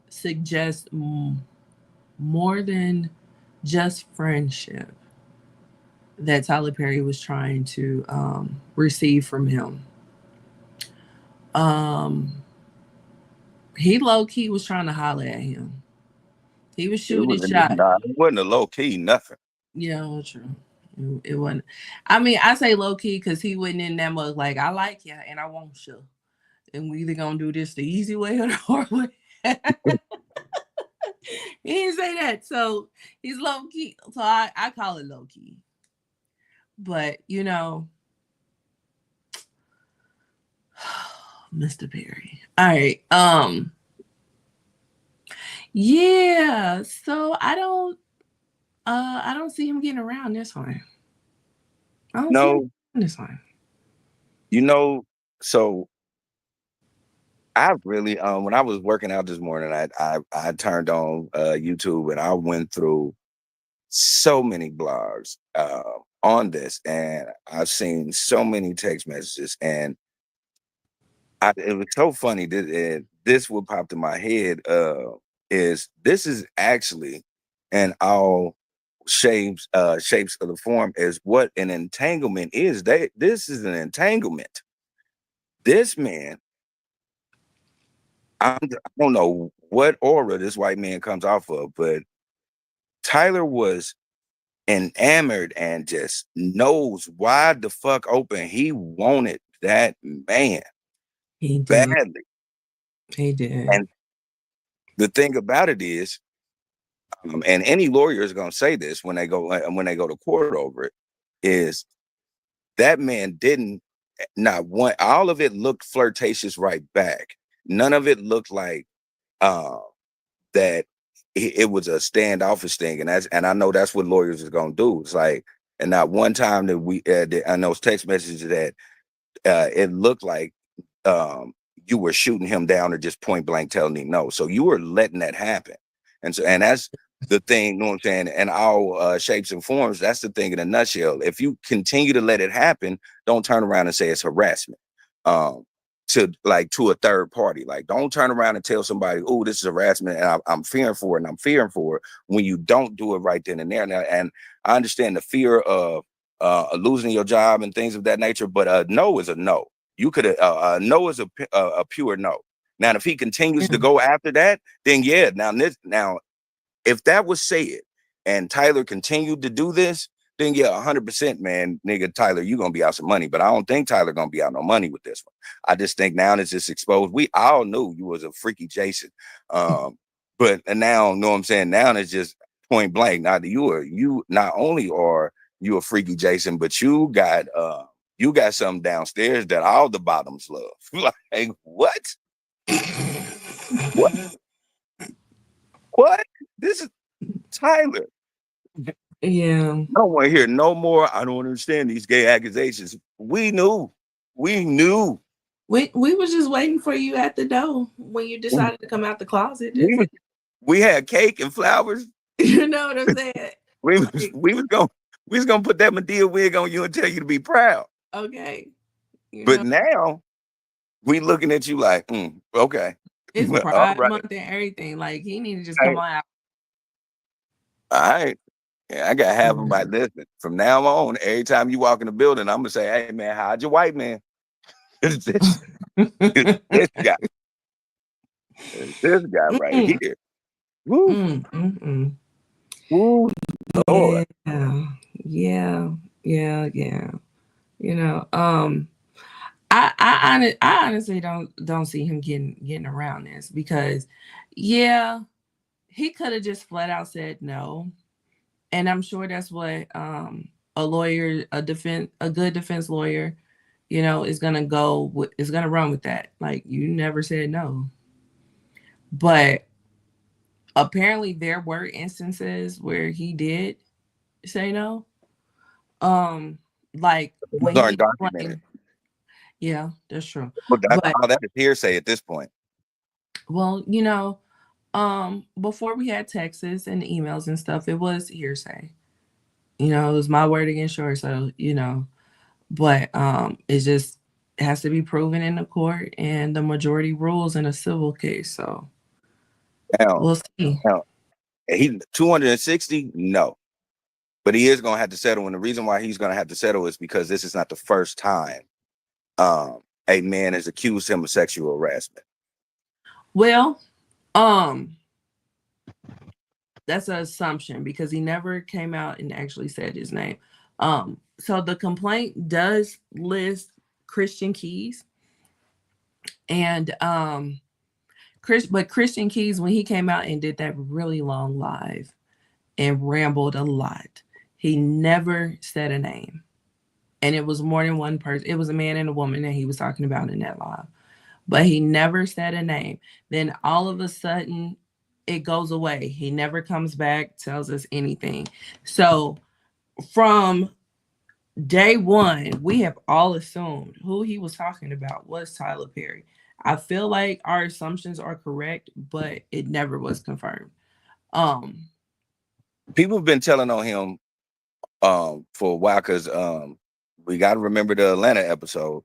suggest more than just friendship that Tyler Perry was trying to receive from him. Um, he low key was trying to holler at him. He was It shooting wasn't, shot. nah, it wasn't a low key, nothing. Yeah, well, true. It wasn't. I mean, I say low key because he wasn't in that much. Like, I like you and I want you, and we either gonna do this the easy way or the hard way. He didn't say that, so he's low key. So I call it low key. But Mr. Perry. All right. Yeah. So I don't see him getting around this one. I don't see him No, this one. you know, so I really when I was working out this morning, I turned on YouTube and I went through so many blogs on this, and I've seen so many text messages, and it was so funny that this what popped in my head is this is actually in all shapes of the form is what an entanglement is. This is an entanglement. This man, I don't know what aura this white man comes off of, but Tyler was enamored and just knows wide the fuck open. He wanted that man He did. badly. He did. And the thing about it is, and any lawyer is going to say this when they go to court over it, is that man didn't not one. All of it looked flirtatious right back. None of it looked like uh, that it was a standoffish thing, and I know that's what lawyers is going to do. It's like, and not one time that we on those text messages that it looked like you were shooting him down or just point blank telling him no. So you were letting that happen. And that's the thing, you know what I'm saying? And all shapes and forms, that's the thing in a nutshell. If you continue to let it happen, don't turn around and say it's harassment. To a third party. Like, don't turn around and tell somebody, oh, this is harassment and I'm fearing for it and I'm fearing for it when you don't do it right then and there. Now, and I understand the fear of losing your job and things of that nature, but a no is a no. You could no is a pure no. Now, if he continues to go after that, then yeah. Now, if that was said and Tyler continued to do this, then yeah, 100%, man, nigga, Tyler, you gonna be out some money. But I don't think Tyler gonna be out no money with this one. I just think now it's just exposed. We all knew you was a freaky Jason, but now, you know what I'm saying? Now it's just point blank. Now you not only are you a freaky Jason, but you got something downstairs that all the bottoms love. Like what? What? What? This is Tyler. Yeah. I don't want to hear no more. I don't understand these gay accusations. We knew. We knew. We was just waiting for you at the door when you decided to come out the closet. We had cake and flowers. You know what I'm saying? We was gonna put that Medea wig on you and tell you to be proud. Okay. But now we looking at you like, okay. It's Pride Month and everything. Like, he need to just come on out. All right. Yeah, I got half of my listen. From now on, every time you walk in the building, I'm gonna say, hey man, how'd your white man? this guy. This guy right here. Woo. Woo, Lord. Yeah. You know, I honestly don't see him getting around this because, yeah, he could have just flat out said no, and I'm sure that's what a lawyer, a good defense lawyer, is gonna run with that. Like, you never said no, but apparently there were instances where he did say no. Like when he documented. Yeah, that's true. But all that is hearsay at this point. Well, before we had texts and emails and stuff, it was hearsay. It was my word against yours. So, but it just has to be proven in the court, and the majority rules in a civil case. So we'll see. He 260, no. But he is gonna have to settle. And the reason why he's gonna have to settle is because this is not the first time a man has accused him of sexual harassment. Well, that's an assumption because he never came out and actually said his name. So the complaint does list Christian Keys, and Christian Keys, when he came out and did that really long live and rambled a lot, he never said a name, and it was more than one person. It was a man and a woman that he was talking about in that live, but he never said a name. Then all of a sudden, it goes away. He never comes back, tells us anything. So from day one, we have all assumed who he was talking about was Tyler Perry. I feel like our assumptions are correct, but it never was confirmed. People have been telling on him for a while because we got to remember the Atlanta episode.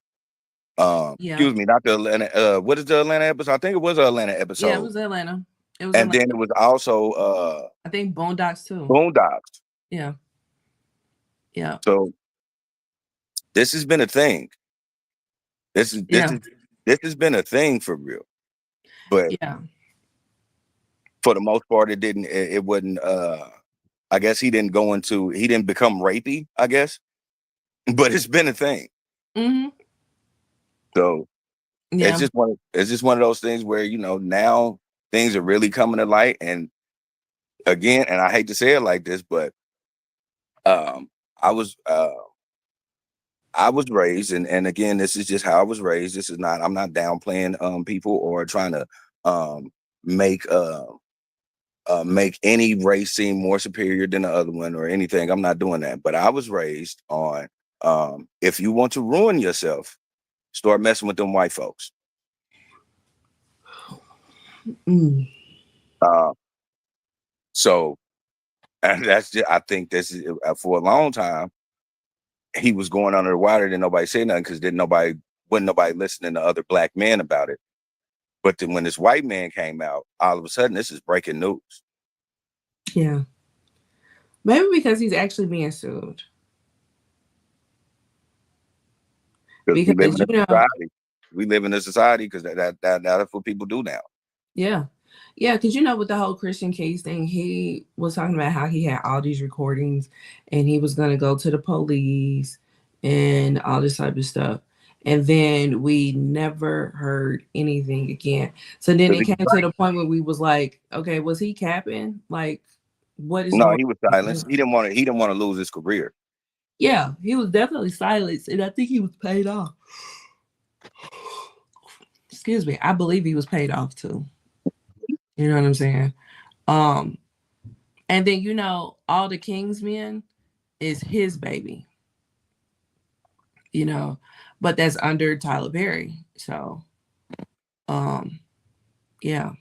Excuse me, not the Atlanta. What is the Atlanta episode? I think it was an Atlanta episode. Yeah, it was Atlanta. Then it was also I think Boondocks too. Boondocks. Yeah. So this has been a thing. This has been a thing for real. But for the most part, it wasn't I guess he didn't become rapey, I guess. But it's been a thing. Mm-hmm. So it's just one of those things where, now things are really coming to light, and again, and I hate to say it like this, but um, I was uh, I was raised, and again, this is just how I was raised. This is not I'm not downplaying people or trying to um make make any race seem more superior than the other one or anything. I'm not doing that. But I was raised on if you want to ruin yourself, start messing with them white folks. Mm. Uh, so and that's just, I think this is for a long time he was going under the water. Didn't nobody say nothing because wasn't nobody listening to other black men about it. But then when this white man came out, all of a sudden this is breaking news. Yeah. Maybe because he's actually being sued. Because we live Because, in you a know, society. We live in a society because that's what people do now. yeah. Yeah, because you know, with the whole Christian case thing, he was talking about how he had all these recordings and he was going to go to the police and all this type of stuff. And then we never heard anything again. So then it came to the point where we was like, okay, was he capping? Like, what is No, going he was on? silenced. He didn't want to. He didn't want to lose his career. Yeah, he was definitely silenced. And I think he was paid off. Excuse me. I believe he was paid off too. You know what I'm saying? Um, And then, you know, all the Kingsmen is his baby, you know, but that's under Tyler Perry. So, um, yeah.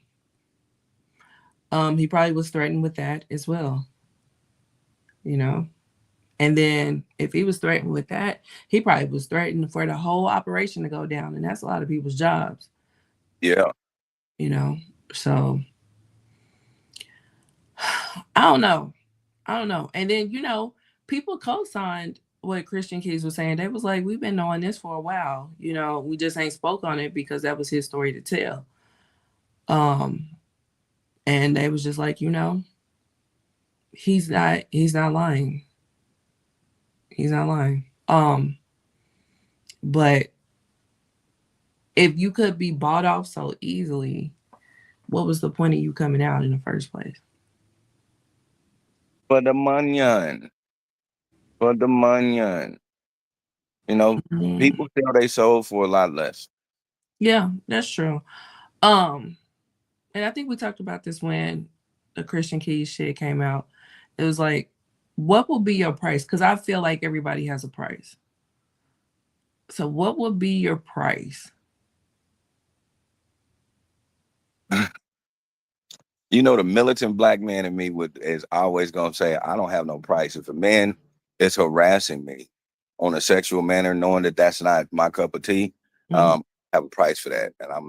He probably was threatened with that as well, you know. And then if he was threatened with that, he probably was threatened for the whole operation to go down. And that's a lot of people's jobs, Yeah. you know. So I don't know. I don't know. And then, you know, people co-signed what Christian Keys was saying. They was like, we've been knowing this for a while. You know, we just ain't spoke on it because that was his story to tell. Um, and they was just like, you know, he's not lying. He's not lying. But if you could be bought off so easily, what was the point of you coming out in the first place? For the money. For the money. You know, Mm, people sell they soul for a lot less. yeah, that's true. Um, and I think we talked about this when the Christian Keys shit came out. It was like, what will be your price? Because I feel like everybody has a price. So, what would be your price? You know, the militant black man in me is always gonna say, I don't have no price. If a man is harassing me on a sexual manner, knowing that that's not my cup of tea, Mm-hmm. I have a price for that, and I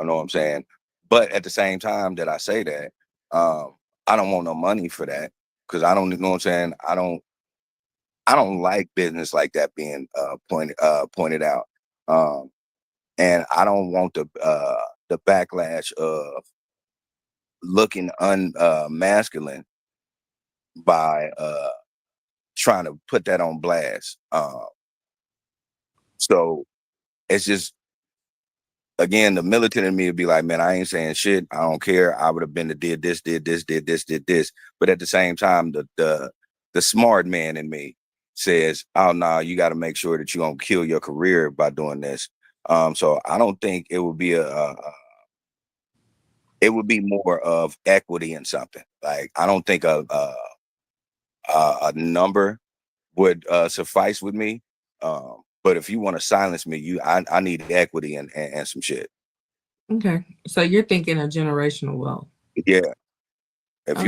know what I'm saying. But at the same time that I say that, I don't want no money for that because I don't you know what I'm saying. I don't like business like that being pointed out, um, and I don't want the backlash of looking masculine by trying to put that on blast. So it's just again the militant in me would be like, man, I ain't saying shit. I don't care. I would have been to did this, did this, did this, did this. But at the same time, the smart man in me says, oh no, you got to make sure that you don't kill your career by doing this. So I don't think it would be it would be more of equity in something. Like I don't think a number would suffice with me. But if you want to silence me, I need equity and some shit. Okay. So, you're thinking of generational wealth. Yeah. Okay. If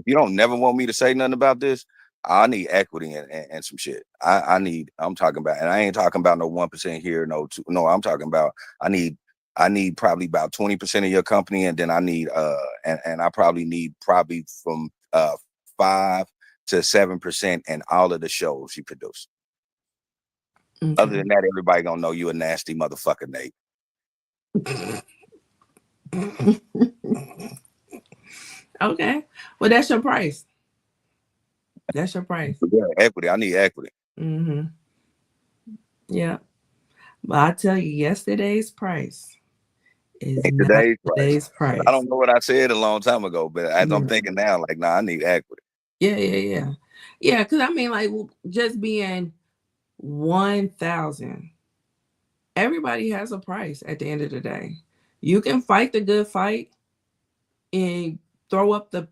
you don't never want me to say nothing about this, I need equity and some shit. I'm talking about, and I ain't talking about no 1% here, no, I'm talking about I need probably about 20% of your company, and then I need and I probably need probably from 5 to 7% in all of the shows you produce. Other Okay. than that, everybody gonna know you a nasty motherfucker, Nate. Okay. Well, that's your price. That's your price. Yeah, equity. I need equity. Mm-hmm. Yeah. But I tell you, yesterday's price is In not today's price. today's I price. don't know what I said a long time ago, but as I'm Yeah. thinking now, like, nah, I need equity. Yeah. Because I mean, like, just being 1,000. Everybody has a price at the end of the day. You can fight the good fight and throw up the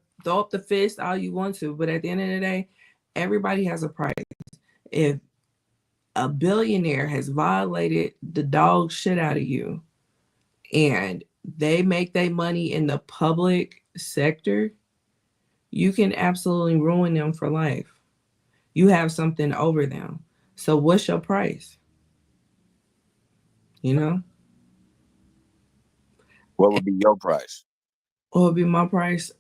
fist all you want to, but at the end of the day, everybody has a price. If a billionaire has violated the dog shit out of you and they make their money in the public sector, you can absolutely ruin them for life. You have something over them. So what's your price? You know? What would be your price? What would be my price?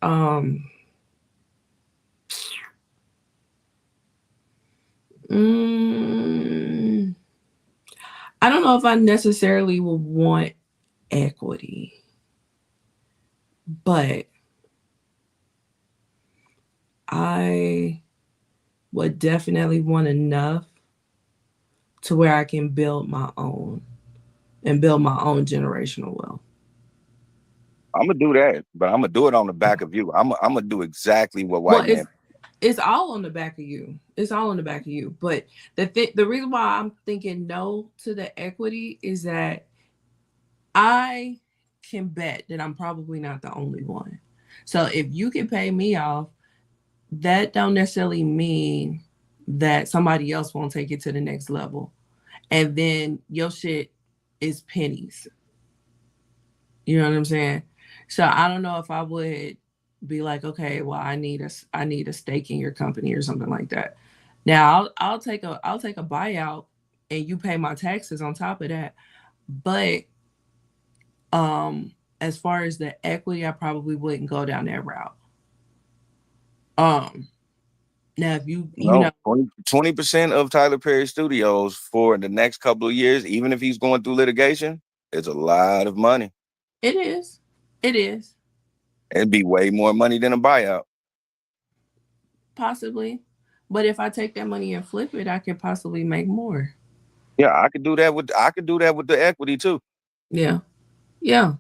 Mm, I don't know if I necessarily would want equity, but I would definitely want enough to where I can build my own and build my own generational wealth. I'm gonna do that, but I'm gonna do it on the back of you. I'm gonna do exactly what Well, white man. it's all on the back of you. It's all on the back of you. But the reason why I'm thinking no to the equity is that I can bet that I'm probably not the only one. So if you can pay me off, that don't necessarily mean that somebody else won't take it to the next level. And then your shit is pennies. You know what I'm saying? So I don't know if I would be like, okay, well, I need a stake in your company or something like that. Now I'll take a buyout and you pay my taxes on top of that. But as far as the equity, I probably wouldn't go down that route. Um Now if you No, know 20% of Tyler Perry Studios for the next couple of years, even if he's going through litigation, it's a lot of money. it is. It is. It'd be way more money than a buyout. Possibly. But if I take that money and flip it, I could possibly make more. Yeah, I could do that with the equity too. Yeah. Yeah.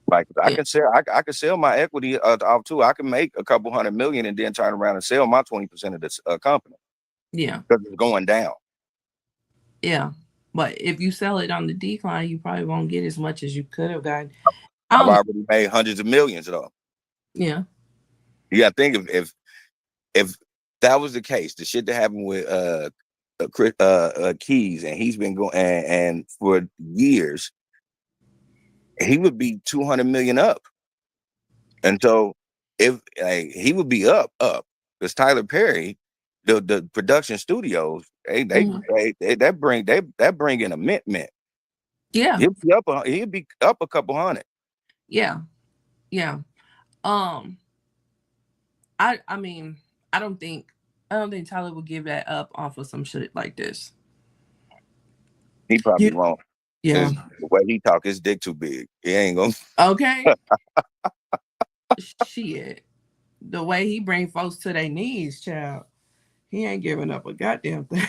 Like I Yeah. can sell, I can sell my equity off too. I can make a couple $100 million and then turn around and sell my 20% of this company Yeah. because it's going down. Yeah. But if you sell it on the decline, you probably won't get as much as you could have gotten. I've already made hundreds of millions though. Yeah. You got to think if that was the case, the shit that happened with Keys, and he's been going and for years, he would be 200 million up. And so if he would be up because Tyler Perry, the production studios, that bring in a mint. Yeah. He'll be up a couple hundred. Yeah. Yeah. I mean, I don't think Tyler would give that up off of some shit like this. He probably won't. Yeah. The way he talk, his dick too big. He ain't gonna. Okay. Shit. The way he bring folks to their knees, child. He ain't giving up a goddamn thing.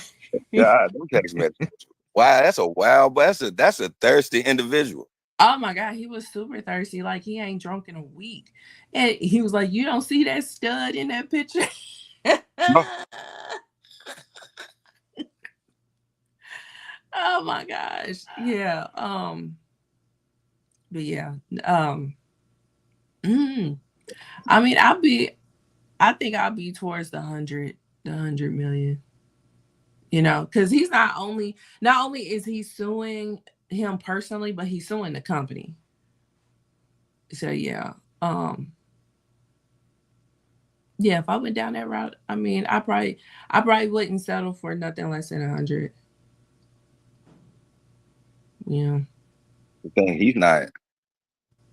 God, don't text messages. Wow, that's a wild. That's a thirsty individual. Oh my God, he was super thirsty. Like he ain't drunk in a week. And he was like, you don't see that stud in that picture? No. Oh my gosh. Yeah. But yeah. I mean, I think I'll be towards the 100 million. You know, because he's not only is he suing him personally, but he's suing the company. So yeah. Yeah, if I went down that route, I mean, I probably wouldn't settle for nothing less than 100. Yeah. The thing, he's not.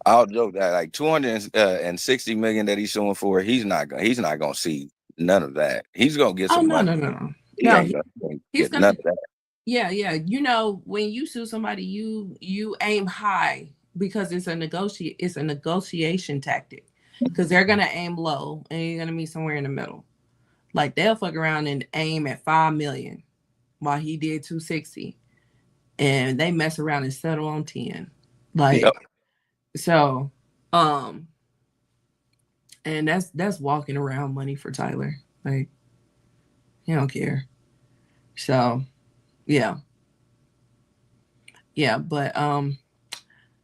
I'll joke that like 260 million that he's suing for, he's not gonna see none of that. He's gonna get some money. No. He ain't gonna get none of that. Yeah. You know, when you sue somebody, you aim high because it's a negotiation tactic. Because they're gonna aim low and you're gonna meet somewhere in the middle. Like they'll fuck around and aim at 5 million while he did 260. And they mess around and settle on 10. Like, Yep. so, and that's walking around money for Tyler. Like, he don't care. So, yeah, yeah, but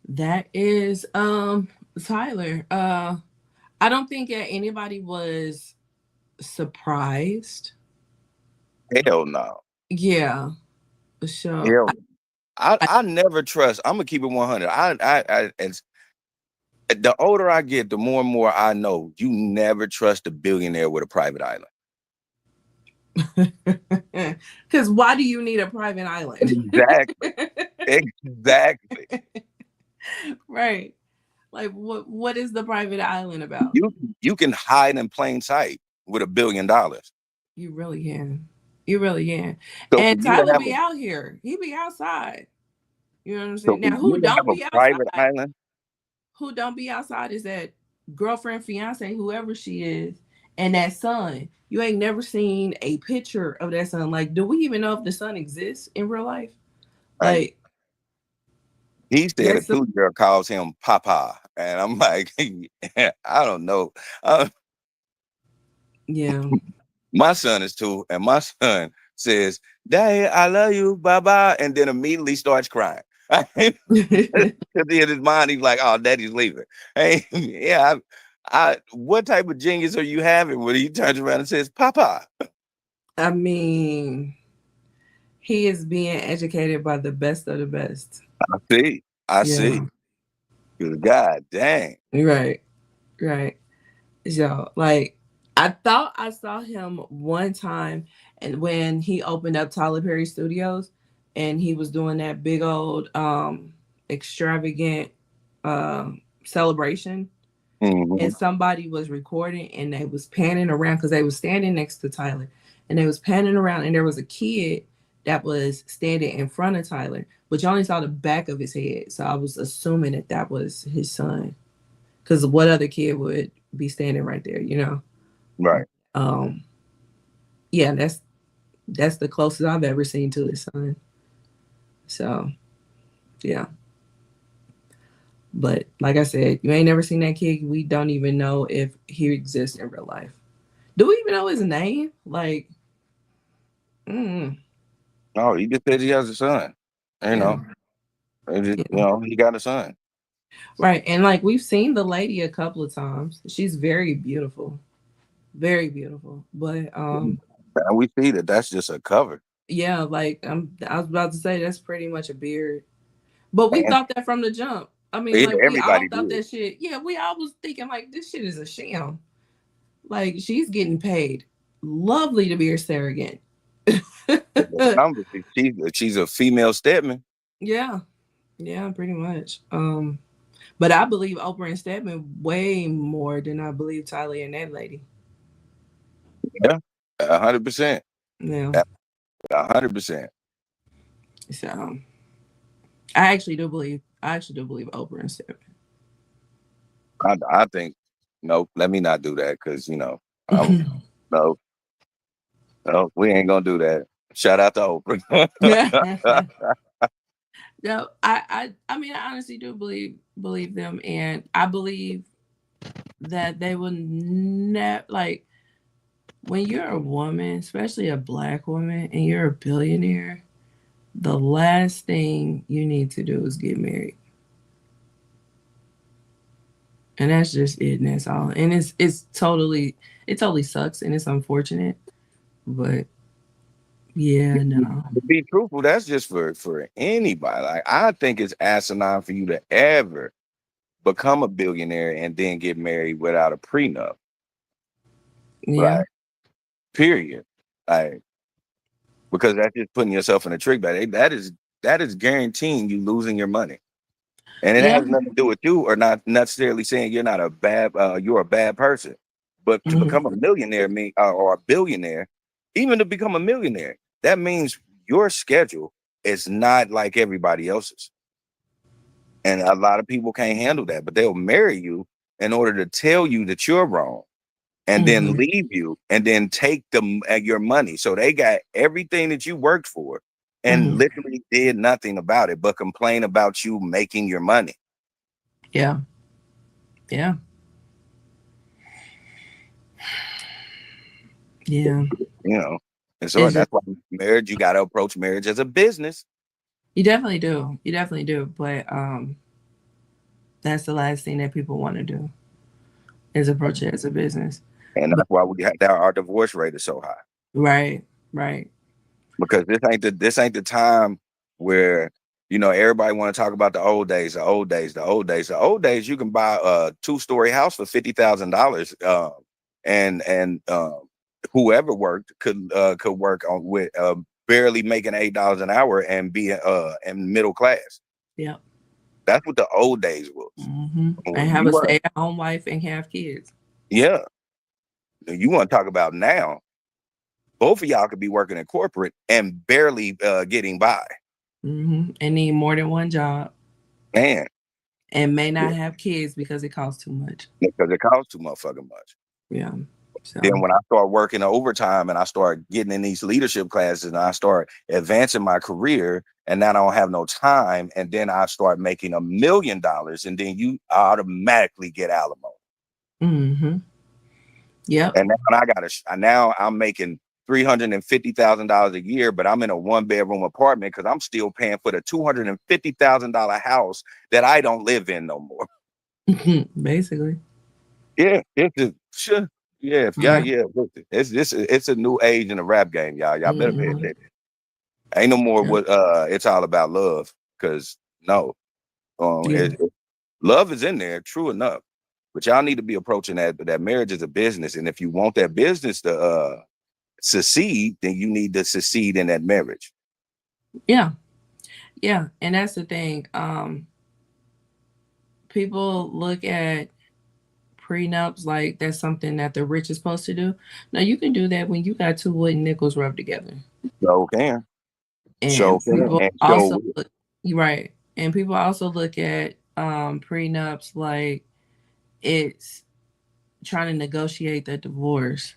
that is Tyler. I don't think that anybody was surprised. Hell no. Yeah. So Hell. I I never trust. I'm gonna keep it 100. It's, the older I get, the more and more I know you never trust a billionaire with a private island. because why do you need a private island? Exactly. Exactly. Right. Like what is the private island about? You can hide in plain sight with $1 billion. You really can. You really can. So for And you to Tyler have be out here. He be outside. You know what I'm so saying? for Now you who to have don't a be private outside? island, Who don't be outside is that girlfriend, fiance, whoever she is, and that son. You ain't never seen a picture of that son. Like, do we even know if the son exists in real life? right? Like, He said a that's the 2-year calls him Papa, and I'm like, I don't know. Uh, yeah. my son is 2, and my son says, "Daddy, I love you, bye bye," and then immediately starts crying. Because in his mind, he's like, "Oh, Daddy's leaving." Hey, yeah, what type of genius are you having when he turns around and says, "Papa"? I mean, he is being educated by the best of the best. I Yeah. see. Good God, dang. Right. Right. So, like, I thought I saw him one time, and when he opened up Tyler Perry Studios, and he was doing that big old extravagant celebration, Mhm. and somebody was recording, and they was panning around because they was standing next to Tyler, and they was panning around, and there was a kid that was standing in front of Tyler, but you only saw the back of his head, so I was assuming that that was his son, because what other kid would be standing right there, you know? Right. Um, yeah, that's the closest I've ever seen to his son. So yeah, but like I said, you ain't never seen that kid. We don't even know if he exists in real life. Do we even know his name? Like, No, he just said he has a son. You yeah, know, yeah, he got a son. right. And like we've seen the lady a couple of times. She's very beautiful, very beautiful. But And we see that that's just a cover. yeah, like I was about to say that's pretty much a beard. But we And thought that from the jump. I mean, like we all everybody thought did. that shit. Yeah, we all was thinking like this shit is a sham. Like she's getting paid lovely to be her surrogate. She's a female Stedman. Yeah, yeah, pretty much. But I believe Oprah and Stedman way more than I believe Tyler and that lady. Yeah, 100%. Yeah. 100%. So I actually do believe Oprah and Stedman. I think no. Let me not do that because I'm no, no. We ain't gonna do that. Shout out to Oprah. No, I mean I honestly do believe them, and I believe that they will never like when you're a woman, especially a black woman, and you're a billionaire. The last thing you need to do is get married, and that's just it, and that's all. And it totally sucks, and it's unfortunate, but yeah, no, To be truthful, that's just for anybody. Like I think it's asinine for you to ever become a billionaire and then get married without a prenup. yeah, Like period. Like because that's just putting yourself in a trick bag. That is guaranteeing you losing your money. And it yeah, has nothing to do with you or not necessarily saying you're a bad person. But to hmm become a millionaire or a billionaire, even to become a millionaire, that means your schedule is not like everybody else's. And a lot of people can't handle that, but they'll marry you in order to tell you that you're wrong and then hmm leave you and then take your money. So they got everything that you worked for and hmm literally did nothing about it, but complain about you making your money. Yeah. Yeah. Yeah. You know, and so It's that's just, why marriage, you got to approach marriage as a business. you definitely do. You definitely do. But that's the last thing that people want to do is approach it as a business. And But that's why we have our divorce rate is so high. right, right. Because this ain't the time where everybody want to talk about the old days, the old days, the old days. The old days, you can buy a 2-story house for $50,000, and whoever worked could work on with barely making $8 an hour and be in middle class. Yeah. That's what the old days was. And When have you a were, stay-at-home wife and have kids. yeah, you want to talk about now? Both of y'all could be working in corporate and barely getting by. And need more than one job. Man, And may yeah, not have kids because it costs too much. because it costs too motherfucking much. Yeah. So Then when I start working overtime and I start getting in these leadership classes and I start advancing my career, and now I don't have no time, and then I start making $1 million, and then you automatically get alimony. Yep. And now I'm making $350,000 a year, but I'm in a 1-bedroom apartment because I'm still paying for the $250,000 house that I don't live in no more. Basically. Yeah, it's a sure. Yeah, Yeah. yeah. Listen, it's a new age in the rap game, y'all. Y'all better pay Mhm. attention. Ain't no more Yeah. what it's all about love. Cause no, Yeah. love is in there, true enough. But y'all need to be approaching that marriage as a business. And if you want that business to succeed, then you need to succeed in that marriage. Yeah. Yeah. And that's the thing. People look at prenups like that's something that the rich is supposed to do. Now you can do that when you got two wooden nickels rubbed together. So can. So And can people and also so look, you're right. And people also look at prenups like it's trying to negotiate the divorce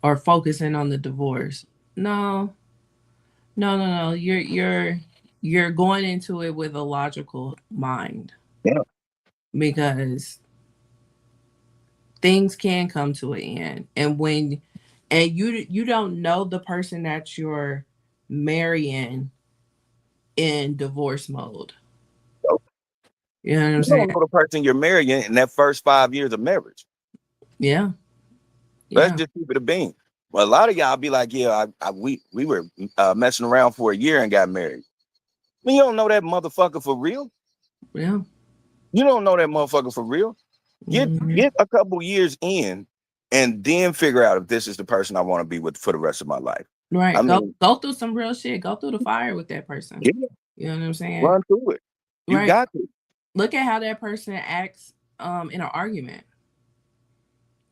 or focusing on the divorce. No, no. You're going into it with a logical mind yeah. because things can come to an end. And you don't know the person that you're marrying in divorce mode. So You know what I'm you don't saying? know the person you're marrying in that first 5 years of marriage. Yeah. Let's Yeah. just keep it a bean. Well, a lot of y'all be like, yeah, we were messing around for a year and got married. I mean, you don't know that motherfucker for real. Yeah. You don't know that motherfucker for real. Get Mhm. get a couple years in, and then figure out if this is the person I want to be with for the rest of my life. I Right. mean, Go through some real shit. Go through the fire with that person. yeah, You know what I'm saying? run through it. You Right. got to. Look at how that person acts in an argument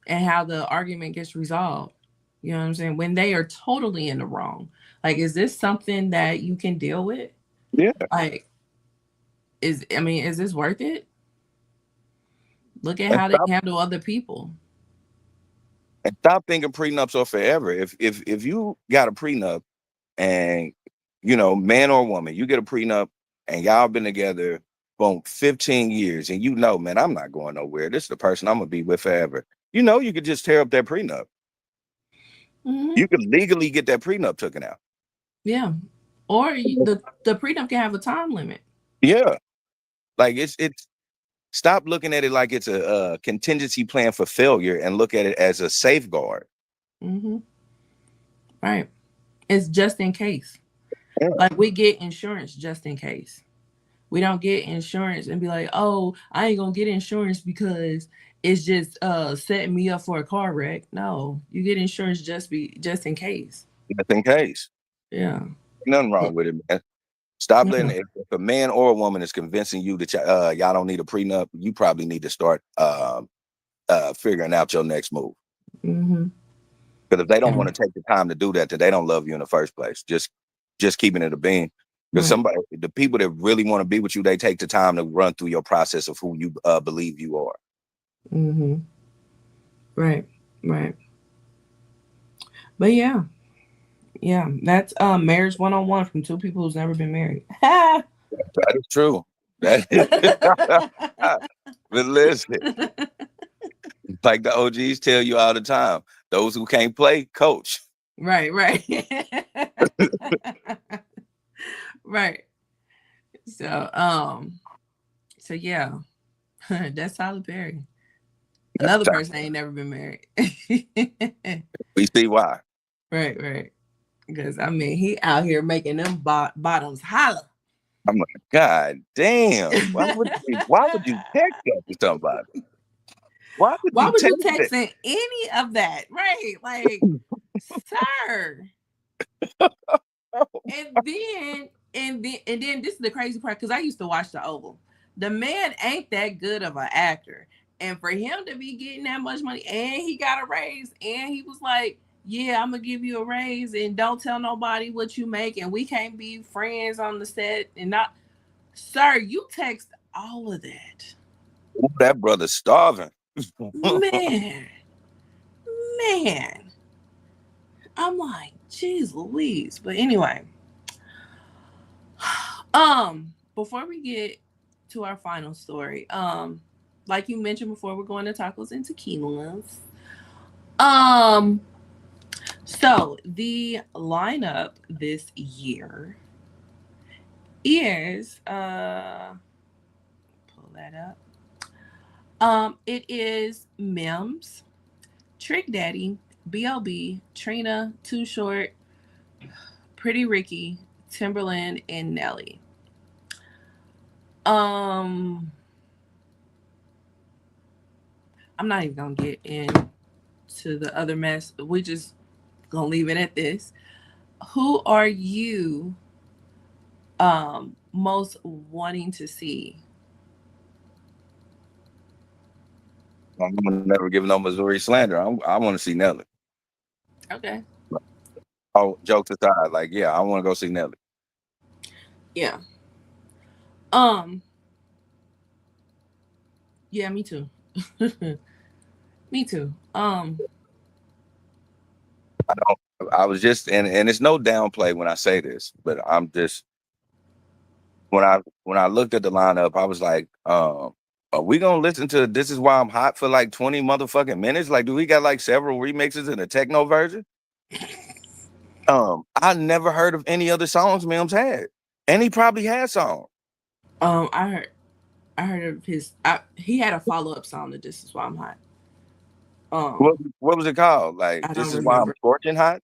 and how the argument gets resolved. You know what I'm saying? When they are totally in the wrong. Like, is this something that you can deal with? Yeah, Like, is this worth it? Look at and how they stop handle other people. and stop thinking prenups are forever. If you got a prenup and man or woman, you get a prenup and y'all been together for 15 years and man, I'm not going nowhere. This is the person I'm gonna be with forever. You could just tear up that prenup. Hmm. You could legally get that prenup taken out. Yeah. Or the prenup can have a time limit. Yeah. Like it's stop looking at it like it's a contingency plan for failure and look at it as a safeguard. Hmm. Right. It's just in case. Yeah. Like we get insurance just in case. We don't get insurance and be like, oh, I ain't gonna get insurance because it's just setting me up for a car wreck. No, you get insurance just in case. Just in case. Yeah. Nothing wrong with it, man. Stop letting Yeah. if a man or a woman is convincing you that y'all don't need a prenup, you probably need to start figuring out your next move. Mm-hmm. Because if they don't Yeah. want to take the time to do that, then they don't love you in the first place. Just keeping it a bean. Because Right. the people that really want to be with you, they take the time to run through your process of who you believe you are. Mm-hmm. Right. Right. But yeah. Yeah. That's marriage 101 from two people who's never been married. Ha! That is true. That but listen, like the OGs tell you all the time, those who can't play, coach. Right, right. Right. So, so yeah, that's Tyler Perry. Another person ain't never been married. We see why. Right, right. Because I mean, he out here making them bottoms holler. I'm like, God damn. Why would you text that to somebody? Why would Why you would you text text in any of that? Right, like, sir. And then this is the crazy part because I used to watch the Oval. The man ain't that good of an actor, and for him to be getting that much money, and he got a raise, and he was like, "Yeah, I'm gonna give you a raise, and don't tell nobody what you make, and we can't be friends on the set." And not, sir, you text all of that, Ooh, that brother's starving? man, man. I'm like, geez, Louise. But anyway. Before we get to our final story, like you mentioned before, we're going to tacos and tequilas. Um, so the lineup this year is pull that up. It is Mims, Trick Daddy, B.O.B., Trina, Too Short, Pretty Ricky, Timberland, and Nelly. Um, I'm not even gonna get into the other mess. We just gonna leave it at this. Who are you most wanting to see? I'm gonna never give no Missouri slander. I want to see Nelly. Okay. Oh, jokes aside, like yeah, I want to go see Nelly. Yeah. Um. Yeah. Me too. Me too. I was just and it's no downplay when I say this, but I'm just when I looked at the lineup, I was like, are we gonna listen to This Is Why I'm Hot for like 20 motherfucking minutes? Like, do we got like several remixes in a techno version? I never heard of any other songs Mims had. And he probably had songs. I heard of his. He had a follow up song to "This Is Why I'm Hot." What was it called? Like, I This don't Is Why I'm remember. Scorching Hot?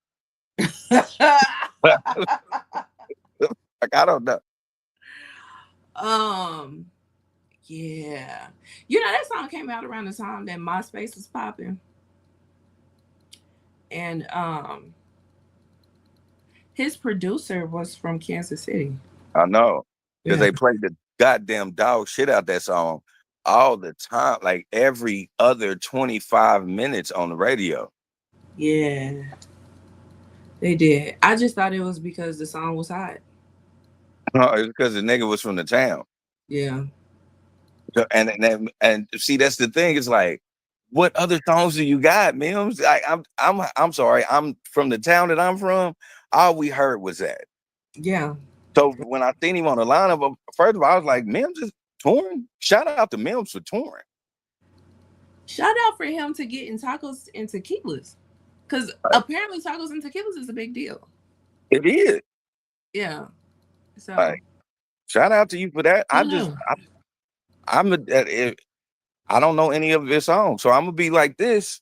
Like, I don't know. um. Yeah. You know that song came out around the time that MySpace was popping, and his producer was from Kansas City. I know. Because Yeah. they played the goddamn dog shit out that song all the time, like every other 25 minutes on the radio. Yeah. They did. I just thought it was because the song was hot. It's because the nigga was from the town. Yeah. And see, that's the thing. It's like, what other songs do you got, Mims? I'm sorry. I'm from the town that I'm from. All we heard was that. Yeah. So when I seen him on the lineup, first of all, I was like, Mims is touring. Shout out to Mims for touring. Shout out for him to get in tacos and tequilas. Because apparently tacos and tequilas is a big deal. It is. Yeah. So Like, shout out to you for that. who knew? I don't know any of his songs, so I'm gonna be like this,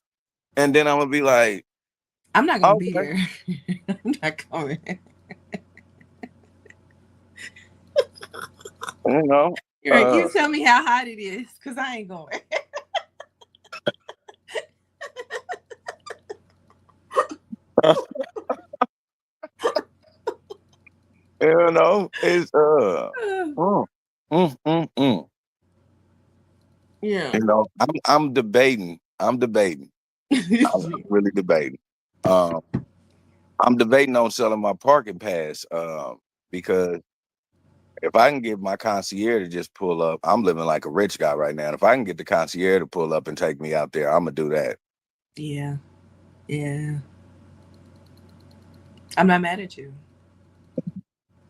and then I'm gonna be like, I'm not gonna be okay, there. I'm not coming. you know, You're right. You tell me how hot it is, because I ain't going. it's Yeah. You know, I'm debating. I'm really debating. Um, I'm debating on selling my parking pass. Because if I can get my concierge to just pull up, I'm living like a rich guy right now. And if I can get the concierge to pull up and take me out there, I'm gonna do that. Yeah. Yeah. I'm not mad at you. I'm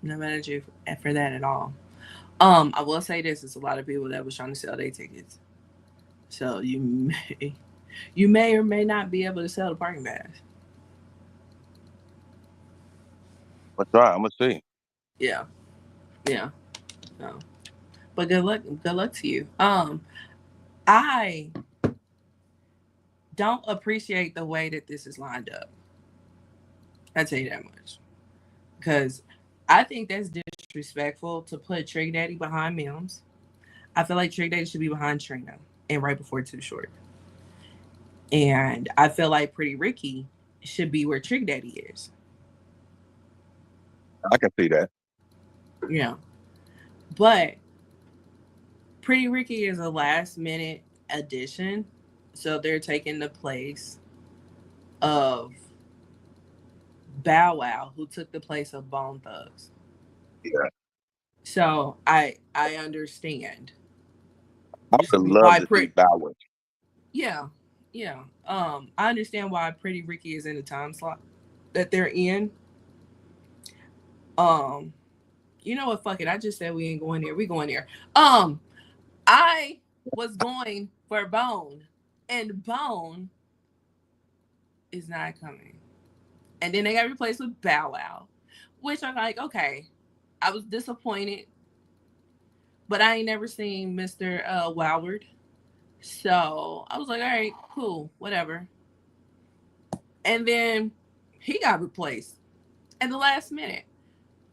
not mad at you for that at all. I will say this: there's a lot of people that was trying to sell their tickets, so you may or may not be able to sell the parking pass. Let's try. I'm gonna see. Yeah, yeah. No, but good luck. Good luck to you. I don't appreciate the way that this is lined up. I tell you that much, because I think that's disrespectful to put Trick Daddy behind Mims. I feel like Trick Daddy should be behind Trina and right before Too Short. And I feel like Pretty Ricky should be where Trick Daddy is. I can see that. Yeah. But Pretty Ricky is a last minute addition. So they're taking the place of Bow Wow, who took the place of Bone Thugs. Yeah. So I understand. I would love to see Bow. Yeah. Yeah. I understand why Pretty Ricky is in the time slot that they're in. You know what? Fuck it. I just said we ain't going there. We going there. I was going for Bone, and Bone is not coming. And then they got replaced with Bow Wow, which I'm like, okay, I was disappointed, but I ain't never seen Mr. Woward. So I was like, all right, cool, whatever. And then he got replaced at the last minute.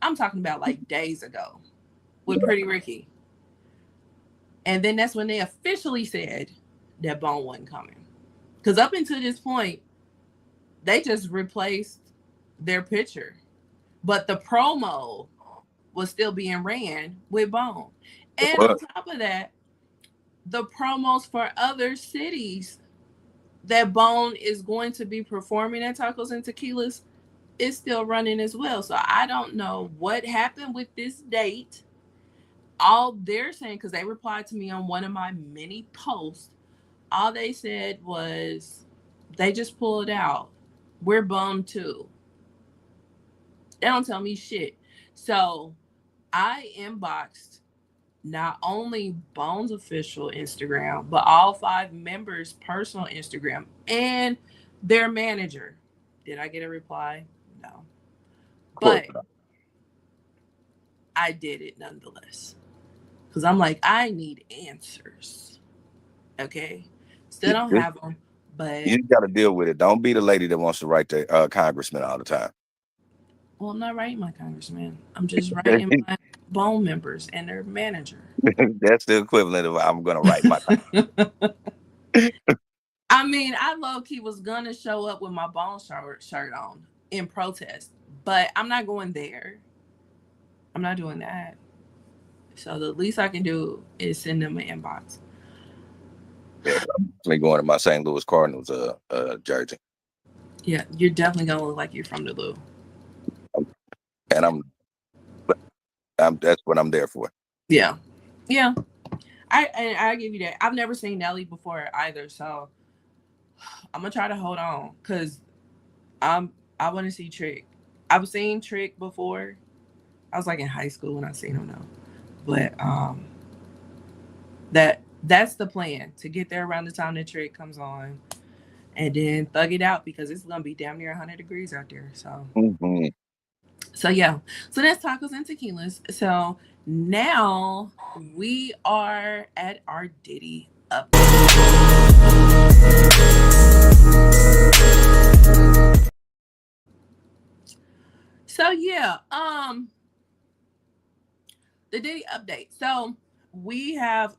I'm talking about like days ago with Pretty Ricky. And then that's when they officially said that Bone wasn't coming. Because up until this point, they just replaced their picture. But the promo was still being ran with Bone. And on top of that, the promos for other cities that Bone is going to be performing at Tacos and Tequilas is still running as well. So I don't know what happened with this date. All they're saying, because they replied to me on one of my many posts, all they said was they just pulled out. We're bummed too. They don't tell me shit. So I inboxed not only Bone's official Instagram, but all 5 members' personal Instagram and their manager. Did I get a reply? No. But I did it nonetheless. Because I'm like, I need answers. Okay? Still don't have them. But you got to deal with it. Don't be the lady that wants to write the congressman all the time. Well, I'm not writing my congressman. I'm just writing my Bone members and their manager. That's the equivalent of I'm going to write my I mean, I low-key was going to show up with my Bone shirt on in protest. But I'm not going there. I'm not doing that. So the least I can do is send them an inbox. Yeah, I'm going to my St. Louis Cardinals jersey. Yeah, you're definitely going to look like you're from the Lou. And I'm that's what I'm there for. Yeah. Yeah. I give you that. I've never seen Nelly before either, so I'm gonna try to hold on because I want to see Trick. I've seen Trick before. I was like in high school when I seen him now. But that's the plan, to get there around the time that Trick comes on and then thug it out, because it's gonna be damn near 100 degrees out there. So So yeah, so that's Tacos and Tequilas. So now we are at our Diddy update. So yeah, the Diddy update. So we have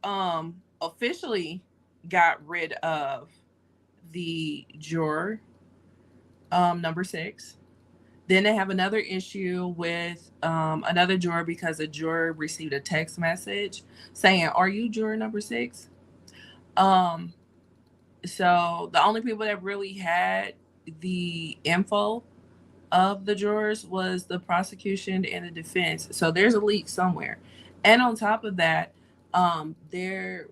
officially got rid of the juror number 6. Then they have another issue with another juror because a juror received a text message saying, "Are you juror number 6?" So the only people that really had the info of the jurors was the prosecution and the defense. So there's a leak somewhere. And on top of that, there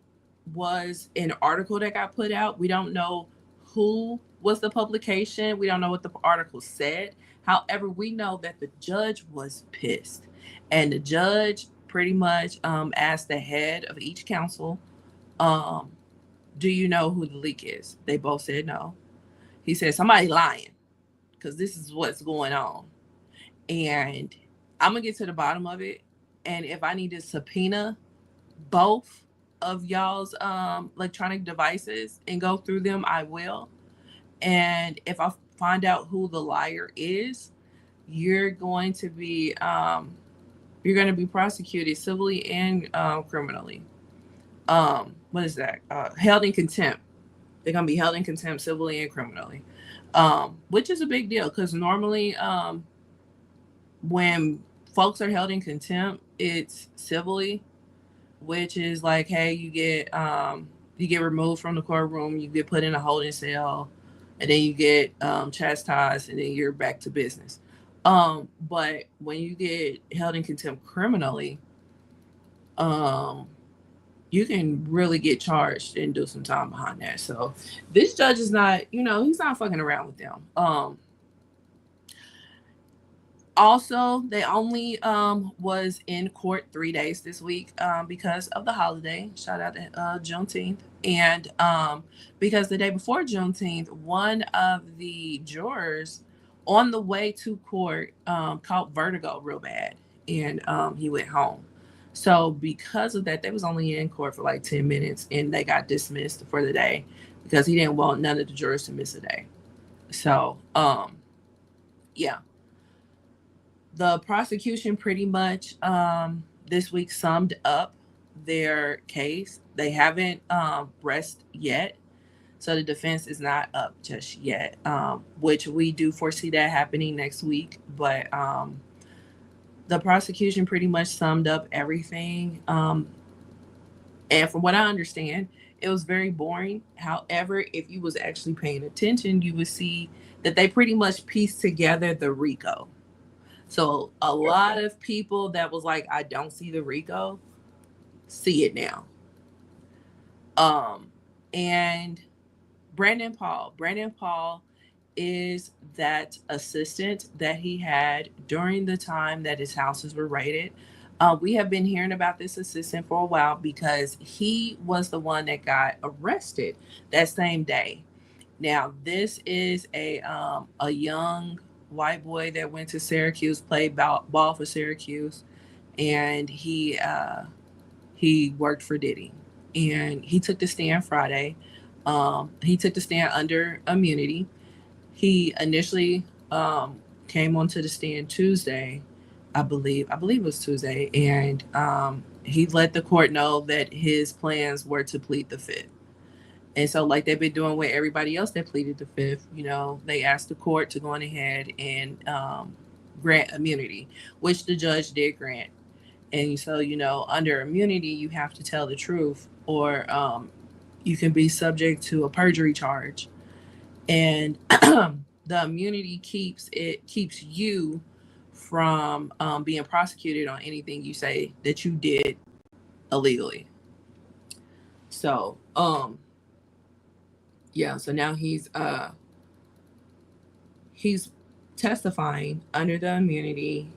was an article that got put out. We don't know who was the publication. We don't know what the article said. However, we know that the judge was pissed. And the judge pretty much asked the head of each council, um, do you know who the leak is? They both said no. He said, somebody lying because this is what's going on. And I'm going to get to the bottom of it. And if I need to subpoena both of y'all's electronic devices and go through them, I will. And if I find out who the liar is, you're going to be prosecuted civilly and criminally. What is that? Held in contempt. They're gonna be held in contempt civilly and criminally, which is a big deal because normally when folks are held in contempt, it's civilly, which is like, hey, you get removed from the courtroom, you get put in a holding cell, and then you get chastised, and then you're back to business. But when you get held in contempt criminally, you can really get charged and do some time behind that. So this judge is not, he's not fucking around with them. Also, they only was in court 3 days this week because of the holiday. Shout out to Juneteenth. And because the day before Juneteenth, one of the jurors on the way to court caught vertigo real bad, and he went home. So because of that, they was only in court for like 10 minutes, and they got dismissed for the day because he didn't want none of the jurors to miss a day. So, yeah. The prosecution pretty much this week summed up their case. They haven't rested yet. So the defense is not up just yet, which we do foresee that happening next week. But the prosecution pretty much summed up everything. And from what I understand, it was very boring. However, if you was actually paying attention, you would see that they pretty much pieced together the RICO. So a lot of people that was like, I don't see the RICO, see it now. And Brandon Paul is that assistant that he had during the time that his houses were raided. We have been hearing about this assistant for a while because he was the one that got arrested that same day. Now, this is a young white boy that went to Syracuse, played ball for Syracuse, and he worked for Diddy. And he took the stand Friday. He took the stand under immunity. He initially came onto the stand Tuesday, I believe it was Tuesday, and he let the court know that his plans were to plead the fifth. And so, like they've been doing with everybody else that pleaded the fifth, they asked the court to go on ahead and grant immunity, which the judge did grant. And so, under immunity, you have to tell the truth, or you can be subject to a perjury charge. And the immunity keeps you from being prosecuted on anything you say that you did illegally. So, yeah, so now he's testifying under the immunity.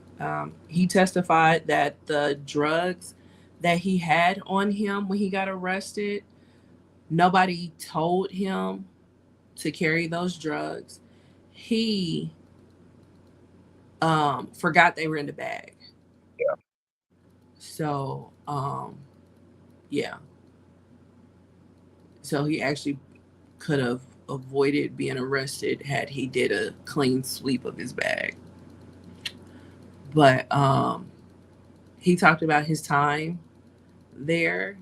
He testified that the drugs that he had on him when he got arrested, nobody told him to carry those drugs. He forgot they were in the bag. Yeah. So, yeah. So he actually could have avoided being arrested had he did a clean sweep of his bag. But he talked about his time there.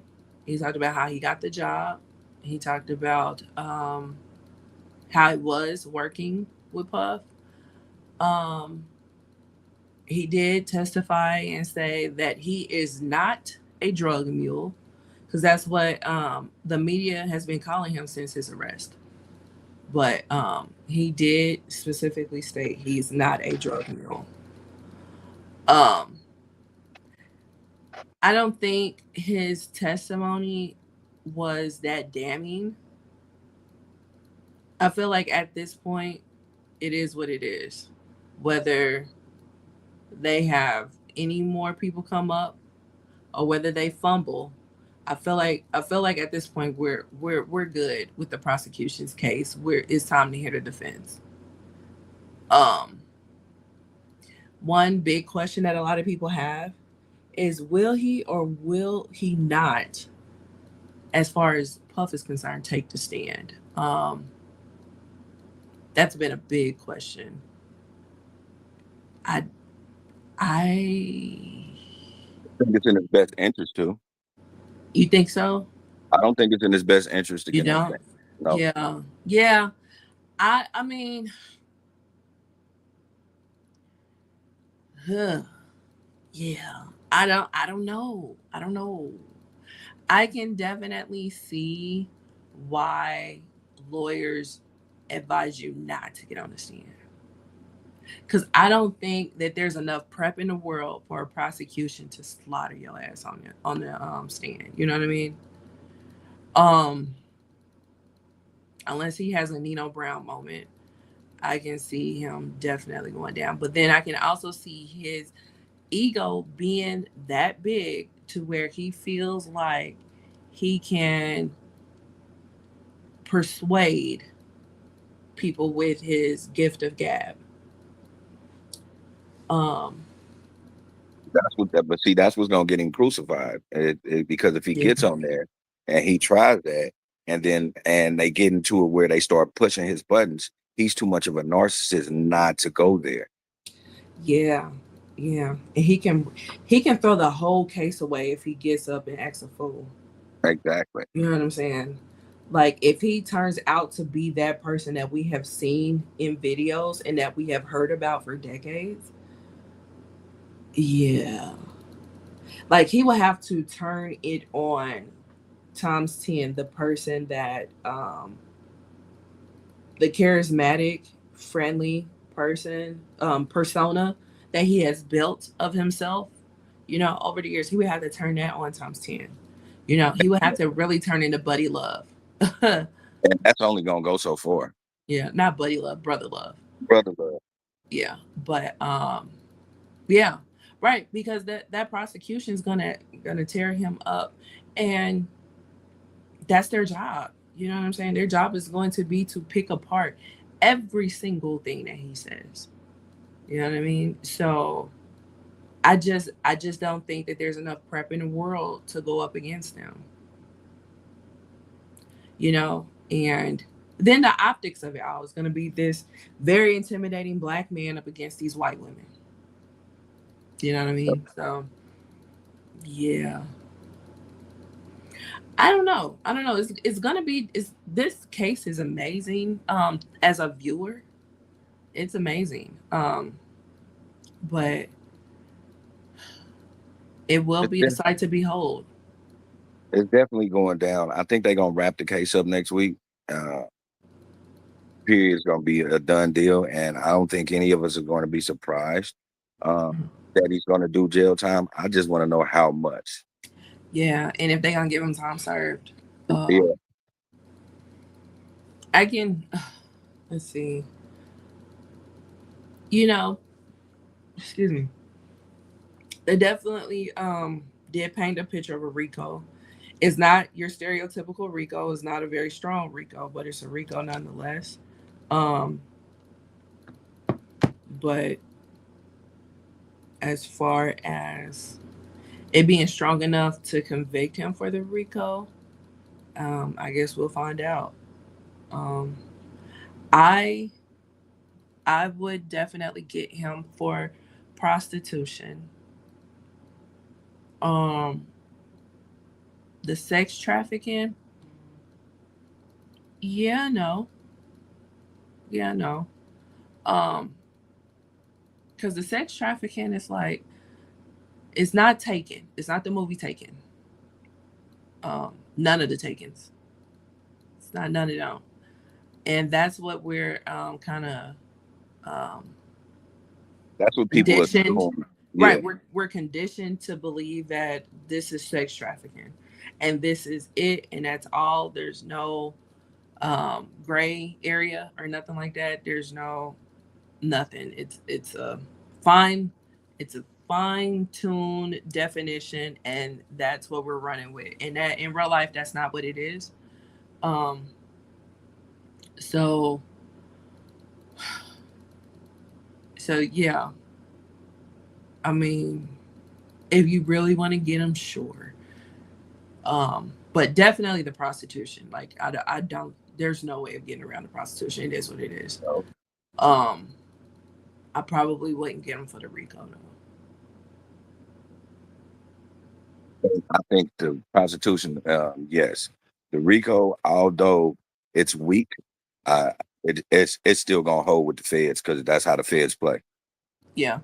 He talked about how he got the job. He talked about how it was working with Puff. He did testify and say that he is not a drug mule, because that's what the media has been calling him since his arrest. But he did specifically state he's not a drug mule. I don't think his testimony was that damning. I feel like at this point, it is what it is. Whether they have any more people come up, or whether they fumble, I feel like at this point we're good with the prosecution's case. It's time to hear the defense. Um, One big question that a lot of people have is, will he or will he not, as far as Puff is concerned, take the stand? That's been a big question. I I I think it's in his best interest too. You think so? I don't think it's in his best interest to You get on don't? stand. No. Yeah. Yeah. I mean, huh, yeah. I don't know. I don't know. I can definitely see why lawyers advise you not to get on the stand. Because I don't think that there's enough prep in the world for a prosecution to slaughter your ass on the stand. You know what I mean? Um, Unless he has a Nino Brown moment, I can see him definitely going down. But then I can also see his ego being that big to where he feels like he can persuade people with his gift of gab. Um, That's what that, but see, that's what's gonna get him crucified. Because if he yeah, gets on there and he tries that, and they get into it where they start pushing his buttons, he's too much of a narcissist not to go there. yeah, yeah. And he can throw the whole case away if he gets up and acts a fool. Exactly. You know what I'm saying? Like if he turns out to be that person that we have seen in videos and that we have heard about for decades, yeah. Like he will have to turn it on times 10, the person that the charismatic, friendly person, persona that he has built of himself, over the years, he would have to turn that on times 10. He would have to really turn into Buddy Love. And that's only gonna go so far. Yeah, not Buddy Love, Brother Love. Brother love. Yeah. But yeah, right, because that prosecution is gonna tear him up, and that's their job. You know what I'm saying? Their job is going to be to pick apart every single thing that he says. You know what I mean? So I just don't think that there's enough prep in the world to go up against him. And then the optics of it all is going to be this very intimidating black man up against these white women. You know what I mean? So yeah, I don't know. It's gonna be. This case is amazing. As a viewer, it's amazing. But it will It's, be the def- sight to behold. it's definitely going down. I think they're gonna wrap the case up next week. Uh, Period is gonna be a done deal, and I don't think any of us are going to be surprised uh, that he's going to do jail time. I just want to know how much. Yeah, and if they gonna give him time served, Yeah, I can. Let's see. You know, excuse me. They definitely did paint a picture of a Rico. It's not your stereotypical Rico. It's not a very strong Rico, but it's a Rico nonetheless. Um, but as far as it being strong enough to convict him for the Rico, I guess we'll find out. Um, I I would definitely get him for prostitution, um, the sex trafficking. Yeah, no, yeah, no. Um, because the sex trafficking is like, it's not Taken. It's not the movie Taken. None of the Takens. It's not none of them. And that's what we're kind of um, that's what people conditioned. assume. Yeah, Right, we're conditioned to believe that this is sex trafficking, and this is it, and that's all. There's no gray area or nothing like that. There's no nothing. It's a fine, it's a fine-tuned definition, and that's what we're running with. And that in real life, that's not what it is. Um, so so yeah, I mean, if you really want to get them, sure. But definitely the prostitution. Like I don't. There's no way of getting around the prostitution. It is what it is. So, Um, I probably wouldn't get them for the Rico though. I think the prostitution, yes, the RICO, although it's weak, uh, it's still gonna hold with the feds because that's how the feds play. Yeah,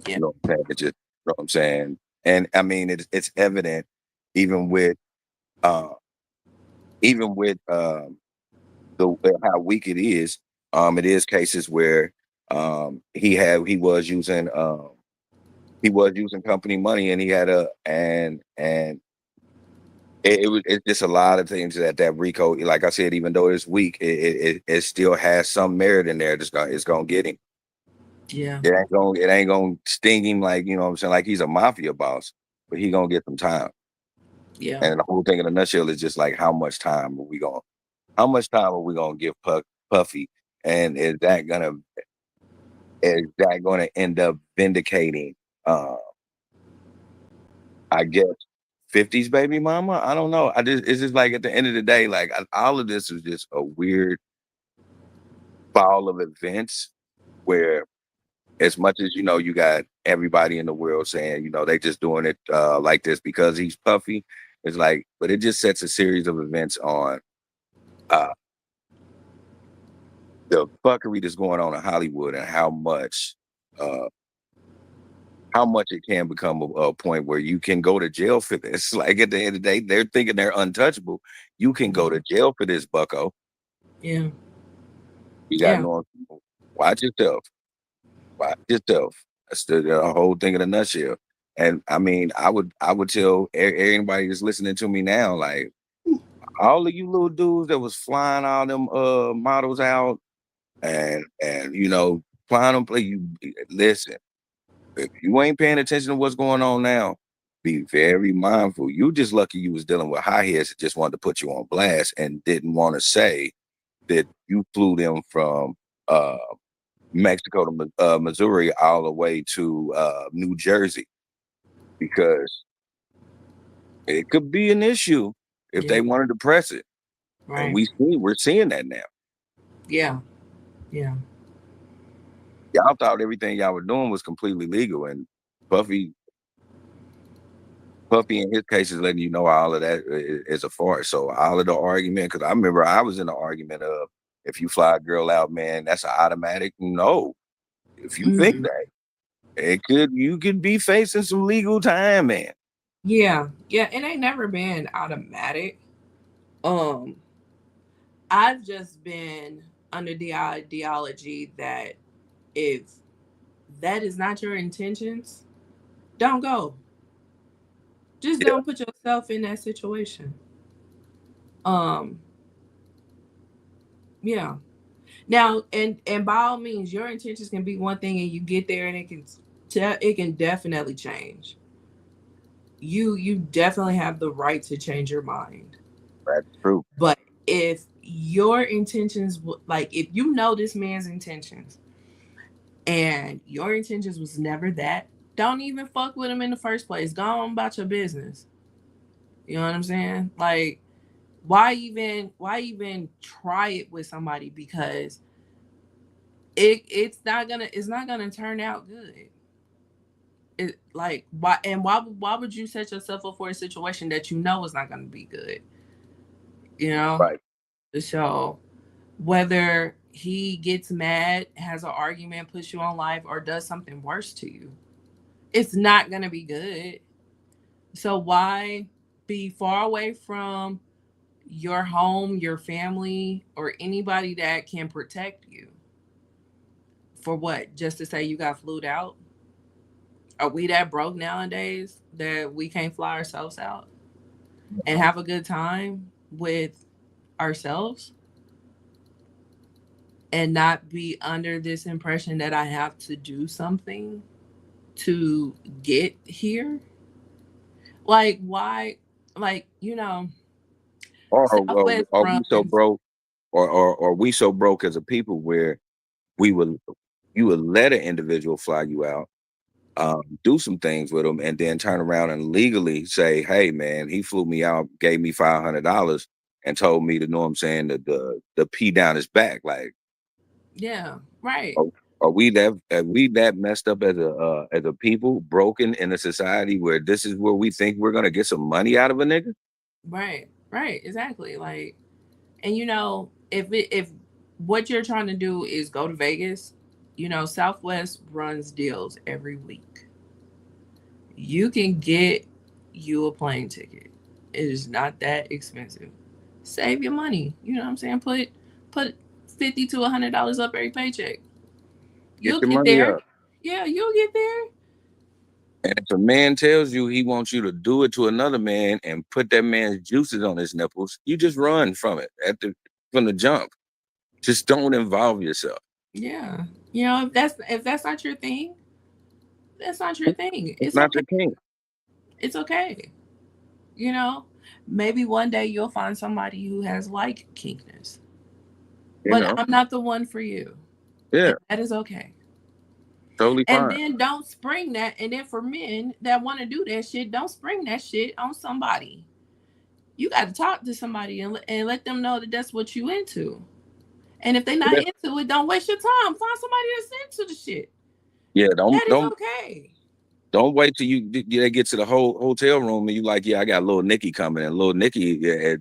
yeah, You know what I'm saying? It's just, you know what I'm saying? And I mean, it's evident even with uh, even with the how weak it is. It is cases where he was using company money, and he had and it's just a lot of things that RICO, like I said, even though it's weak, it still has some merit in there. It's gonna get him. yeah, It ain't gonna sting him, like, you know what I'm saying, like he's a mafia boss, but he gonna get some time. yeah, And the whole thing in a nutshell is just like how much time are we gonna give Puffy, and is that gonna end up vindicating, uh, I guess, 50's baby mama? I don't know. It's just like at the end of the day, like all of this is just a weird ball of events where, as much as you got everybody in the world saying, they just doing it like this because he's Puffy. It's like, but it just sets a series of events on uh, the fuckery that's going on in Hollywood, and uh, how much it can become a point where you can go to jail for this. Like at the end of the day, they're thinking they're untouchable. You can go to jail for this, bucko. yeah, You got yeah, no. Watch yourself. Watch yourself. That's the whole thing in a nutshell. And I mean, I would tell everybody that's listening to me now, like, all of you little dudes that was flying all them models out, and flying them play, you listen. If you ain't paying attention to what's going on now, be very mindful. You just lucky you was dealing with high heads that just wanted to put you on blast and didn't want to say that you flew them from uh Mexico to Missouri all the way to New Jersey, because it could be an issue if yeah, they wanted to press it. And right, we're seeing that now. yeah, yeah, Y'all thought everything y'all were doing was completely legal, and Puffy Puffy in his case is letting you know all of that is a farce. So all of the argument, because I remember I was in the argument of, if you fly a girl out, man, that's an automatic no. If you think mm, that, you could be facing some legal time, man. yeah, yeah. It ain't never been automatic. Um, I've just been under the ideology that if that is not your intentions, don't go. Just Yeah, don't put yourself in that situation. Um, yeah. Now, and by all means, your intentions can be one thing, and you get there, and it can definitely change. You definitely have the right to change your mind. that's true. But if your intentions, like if you know this man's intentions, and your intentions was never that, don't even fuck with him in the first place. Go on about your business. You know what I'm saying? Like, why even try it with somebody, because it's not gonna turn out good. It like why would you set yourself up for a situation that you know is not gonna be good? You know? Right. So whether he gets mad, has an argument, puts you on live, or does something worse to you, it's not gonna be good. So why be far away from your home, your family, or anybody that can protect you? For what? Just to say you got flued out? Are we that broke nowadays that we can't fly ourselves out and have a good time with ourselves? and not be under this impression that I have to do something to get here. Like, why? Like, Or Southwest are we so runs. broke, or we so broke as a people where we would you would let an individual fly you out, do some things with them, and then turn around and legally say, "Hey, man, he flew me out, gave me $500, and told me to know what I'm saying that the pee down his back." Like, Yeah, right, are, are we that messed up as a people, broken in a society where this is where we think we're gonna get some money out of a nigga? right, exactly. Like, and if what you're trying to do is go to Vegas, Southwest runs deals every week. You can get you a plane ticket. It is not that expensive. Save your money. You know what I'm saying? Put $50 to $100 up every paycheck. Get You'll your get money there. up. Yeah, you'll get there. And if a man tells you he wants you to do it to another man and put that man's juices on his nipples, you just run from it from the jump. Just don't involve yourself. Yeah. If that's not your thing, that's not your thing. It's It's not okay. your king. It's okay. You know, maybe one day you'll find somebody who has like kinkness, You but know, I'm not the one for you, yeah, and that is okay. totally And fine. then don't spring that. And then for men that want to do that shit, don't spring that shit on somebody. You got to talk to somebody and let them know that that's what you into. And if they're not Yeah, into it, don't waste your time. Find somebody that's into the shit. yeah. Don't That is don't okay. don't wait till they get to the whole hotel room and you like, yeah, I got little Nicky coming, and little Nicky. Yeah,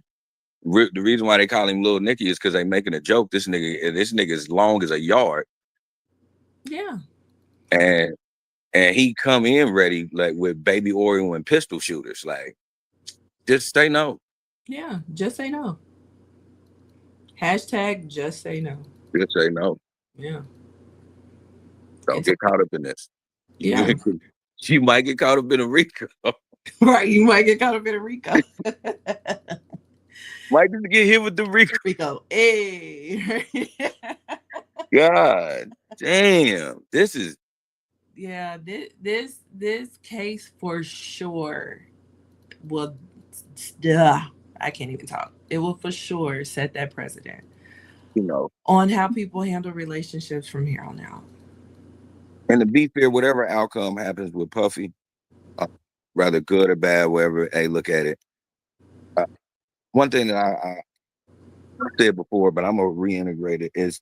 the reason why they call him little Nicky is because they making a joke. This nigga is long as a yard, Yeah. and he come in ready like with baby Oreo and pistol shooters. Like, just say no. Yeah. Just say no. Hashtag just say no. Just say no. Yeah. Don't It's get okay. caught up in this. Yeah. You, you might get caught up in a RICO. Right. You might get caught up in a Rico. Might just get hit with the RICO. Rico. Hey. God damn. This is, Yeah. This case for sure will. Duh, I can't even talk. It will for sure set that precedent you know, on how people handle relationships from here on out. and to be fair, whatever outcome happens with Puffy, uh, rather good or bad, whatever, hey, look at it. Uh, one thing that I said before, but I'm gonna reintegrate it, is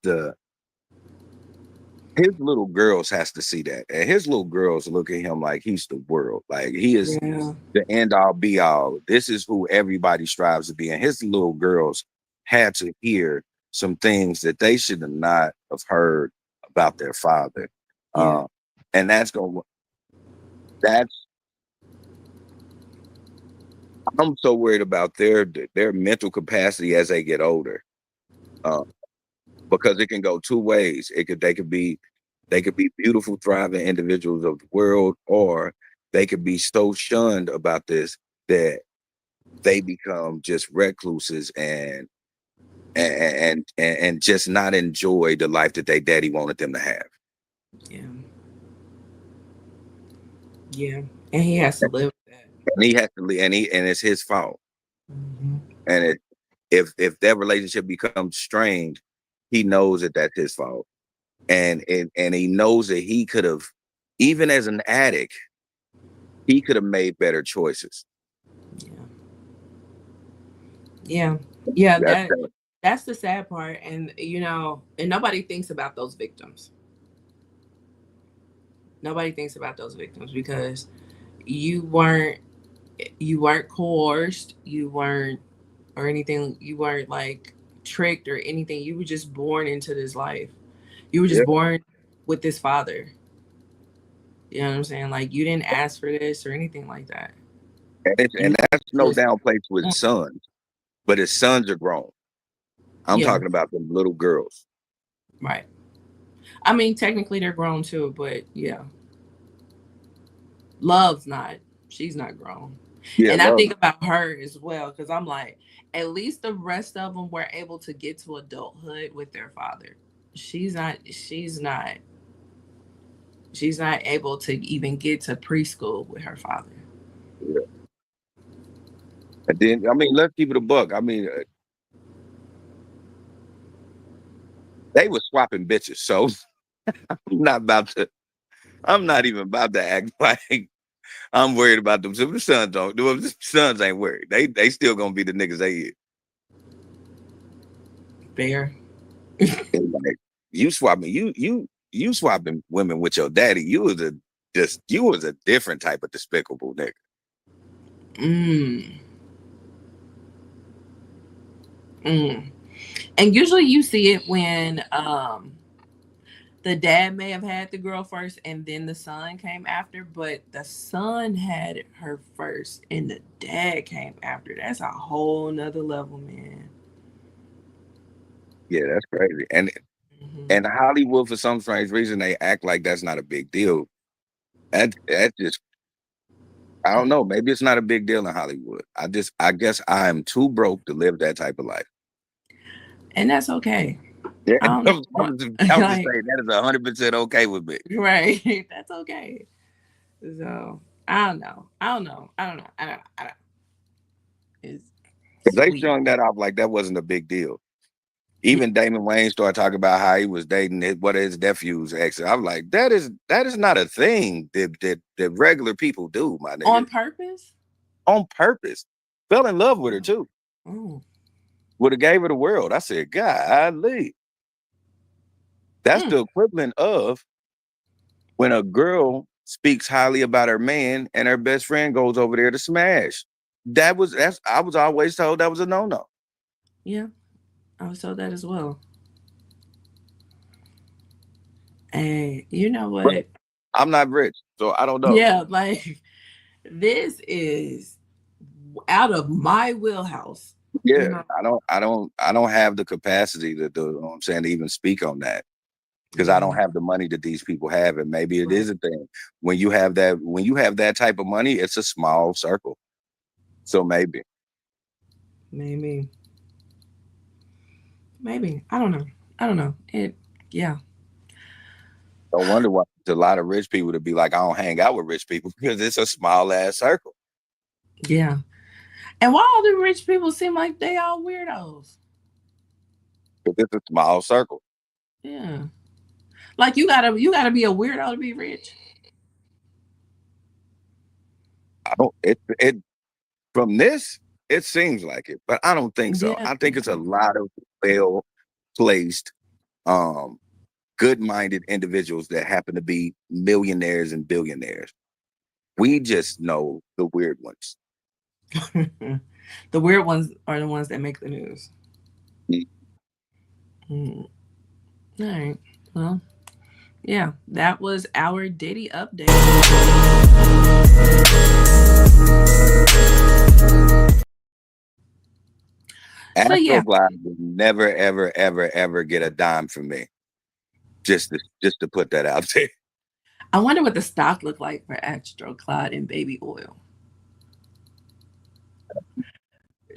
his little girls has to see that. And his little girls look at him like he's the world. Like he is Yeah. the end all be all. This is who everybody strives to be. And his little girls had to hear some things that they should have not have heard about their father. Yeah. Uh, and that's I'm so worried about their mental capacity as they get older. Uh, because it can go two ways. They could be beautiful, thriving individuals of the world, or they could be so shunned about this that they become just recluses and just not enjoy the life that their daddy wanted them to have. Yeah. Yeah. And he has to live with that. And he has to leave, and it's his fault. Hmm. And if that relationship becomes strained, he knows that that's his fault. And he knows that he could have, even as an addict, he could have made better choices. Yeah. Yeah. Yeah. That's That's the sad part. And and nobody thinks about those victims. Nobody thinks about those victims because you weren't you weren't coerced, you weren't or anything, you weren't like tricked or anything. You were just born into this life. You were yeah. just born with this father. You know what I'm saying? Like you didn't ask for this or anything like that. And You that's no just downplay to his sons, but his sons are grown. I'm yeah, talking about the little girls. right. I mean, technically they're grown too, but yeah, Love's not. She's not grown. Yeah, And I love. think about her as well because I'm like, at least the rest of them were able to get to adulthood with their father. she's not. She's not able to even get to preschool with her father. Yeah. And then, I mean, let's keep it a buck. I mean, they were swapping bitches, so I'm not about to. I'm not even about to act like I'm worried about them. So the sons don't. The sons ain't worried. They still gonna be the niggas they is. Fair. Like, you swapping you swapping women with your daddy. You was a different type of despicable nigga. Mm. Mm. And usually you see it when the dad may have had the girl first and then the son came after, but the son had her first and the dad came after. That's a whole nother level, man. Yeah, that's crazy. And Hollywood, for some strange reason, they act like that's not a big deal. That just, I don't know. Maybe it's not a big deal in Hollywood. I guess I am too broke to live that type of life. And that's okay. Yeah, I don't I'm just like, saying that is 100% okay with me. right. That's okay. So I don't know. I don't know. I don't know. I don't know. I don't know. It's They sweet. showing that off like that wasn't a big deal. Even Damon Wayne started talking about how he was dating one of his nephew's ex. I'm like, that is not a thing that regular people do, my nigga. On purpose? On purpose. Fell in love with her too. Oh. Would have gave her the world. I said, golly. That's the equivalent of when a girl speaks highly about her man and her best friend goes over there to smash. I was always told that was a no-no. Yeah, I was told that as well. And you know But what? I'm not rich, so I don't know. Yeah, like this is out of my wheelhouse. Yeah, You know? I don't have the capacity to do, you know what I'm saying, to even speak on that. Because I don't have the money that these people have. And maybe it is a thing. When you have that type of money, it's a small circle. So maybe. Maybe. I don't know. Yeah. Don't wonder why there's a lot of rich people to be like, I don't hang out with rich people because it's a small ass circle. Yeah. And why all the rich people seem like they all weirdos? Because it's a small circle. Yeah. Like you gotta be a weirdo to be rich. I don't it from this, it seems like it, but I don't think so. Yeah. I think it's a lot of well placed, good-minded individuals that happen to be millionaires and billionaires. We just know the weird ones. The weird ones are the ones that make the news. Mm. All right. Well, yeah, that was our Diddy update. Astroglide will never, ever, ever, ever get a dime from me. Just to put that out there. I wonder what the stock looked like for Astroglide and baby oil.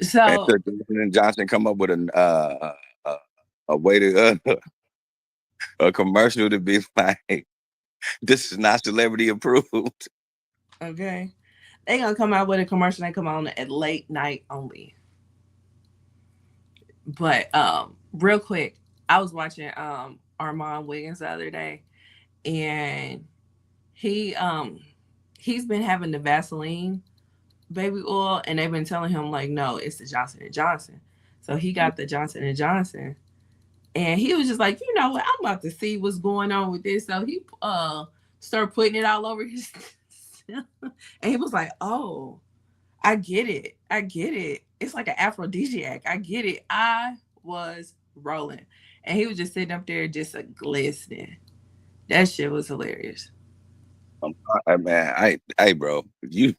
So and Johnson come up with a way to a commercial to be like, this is not celebrity approved. Okay, they gonna come out with a commercial that come on at late night only. But real quick, I was watching Armand Wiggins the other day, and he's been having the Vaseline baby oil, and they've been telling him like, no, it's the Johnson and Johnson. So he got the Johnson and Johnson, and he was just like, you know what, I'm about to see what's going on with this. So he started putting it all over his, and he was like, oh, I get it. It's like an aphrodisiac. I get it. I was rolling, and he was just sitting up there just glistening. That shit was hilarious. Man, hey, bro, you.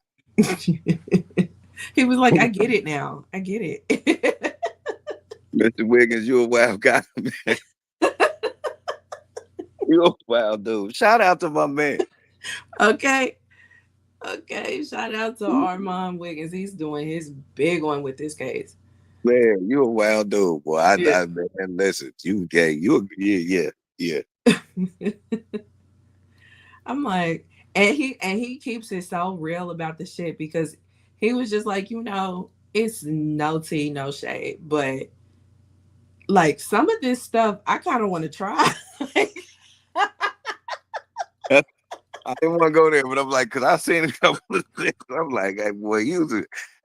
He was like, I get it now. I get it. Mr. Wiggins, you a wild guy, man. You a wild dude. Shout out to my man. Okay. Shout out to Armand Wiggins. He's doing his big one with this case. Man, you a wild dude, boy. Yeah. Man, listen, you gay. Yeah. I'm like, and he keeps it so real about the shit because he was just like, it's no tea, no shade, but like some of this stuff I kind of want to try. Like, I didn't want to go there, but I'm like, cause I seen a couple of things. I'm like, hey, boy,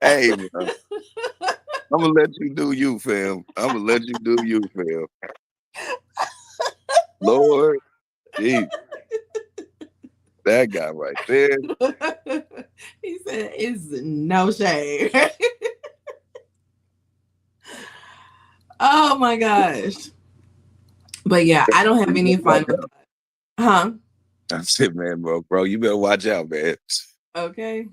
hey, bro, I'm gonna let you do you, fam. I'm gonna let you do you, fam. Lord, gee, that guy right there. he said it's no shade. Oh my gosh. But yeah, I don't have any final thoughts. Huh? I said, man, bro, you better watch out, man. Okay.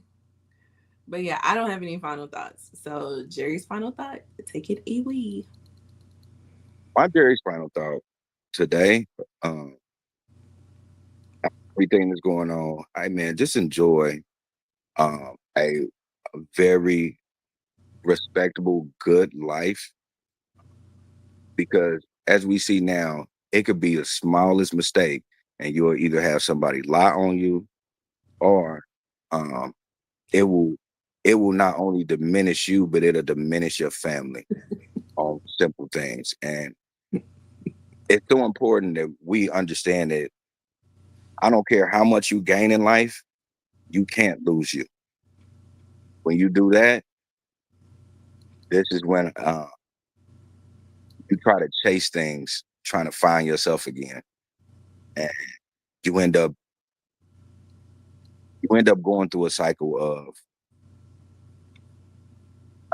But yeah, I don't have any final thoughts. So Jerry's final thought, take it away. My Jerry's final thought today, um, everything that's going on. Man, just enjoy a very respectable, good life, because as we see now, it could be the smallest mistake, and you'll either have somebody lie on you, or um, it will not only diminish you, but it'll diminish your family on simple things. And it's so important that we understand that I don't care how much you gain in life, you can't lose you. When you do that, this is when you try to chase things, trying to find yourself again, and you end up going through a cycle of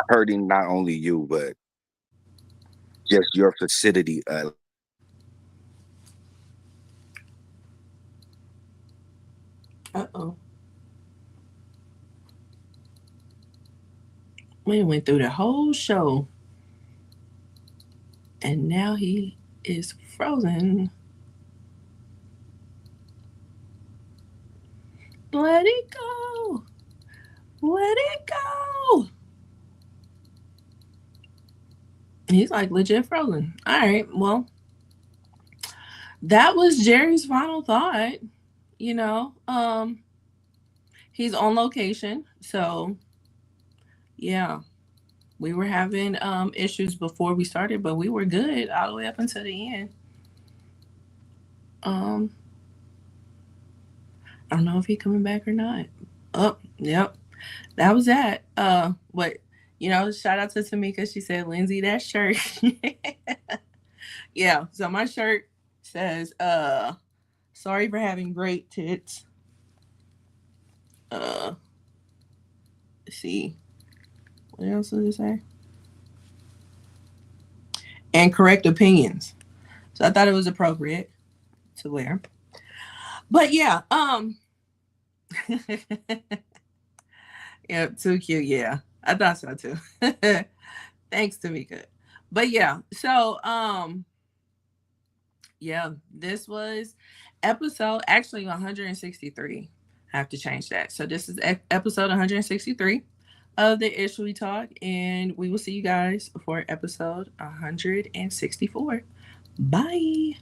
hurting not only you, but just your facility. Uh-oh. We went through the whole show. And now he is frozen. Let it go. Let it go. He's like legit frozen. All right. Well, that was Jerry's final thought. You know, he's on location. So, yeah, we were having issues before we started, but we were good all the way up until the end. Um, I don't know if he's coming back or not. Oh, yep. That was that. What shout out to Tamika. She said, Lindsay, that shirt. Yeah, so my shirt says, sorry for having great tits. Uh let's see. What else does it say? And correct opinions. So I thought it was appropriate to wear. But yeah, yeah, too cute. Yeah, I thought so too. Thanks, Tamika. But yeah, so yeah, this was episode actually 163. I have to change that. So this is episode 163 of the Ish We Talk, and we will see you guys for episode 164. Bye.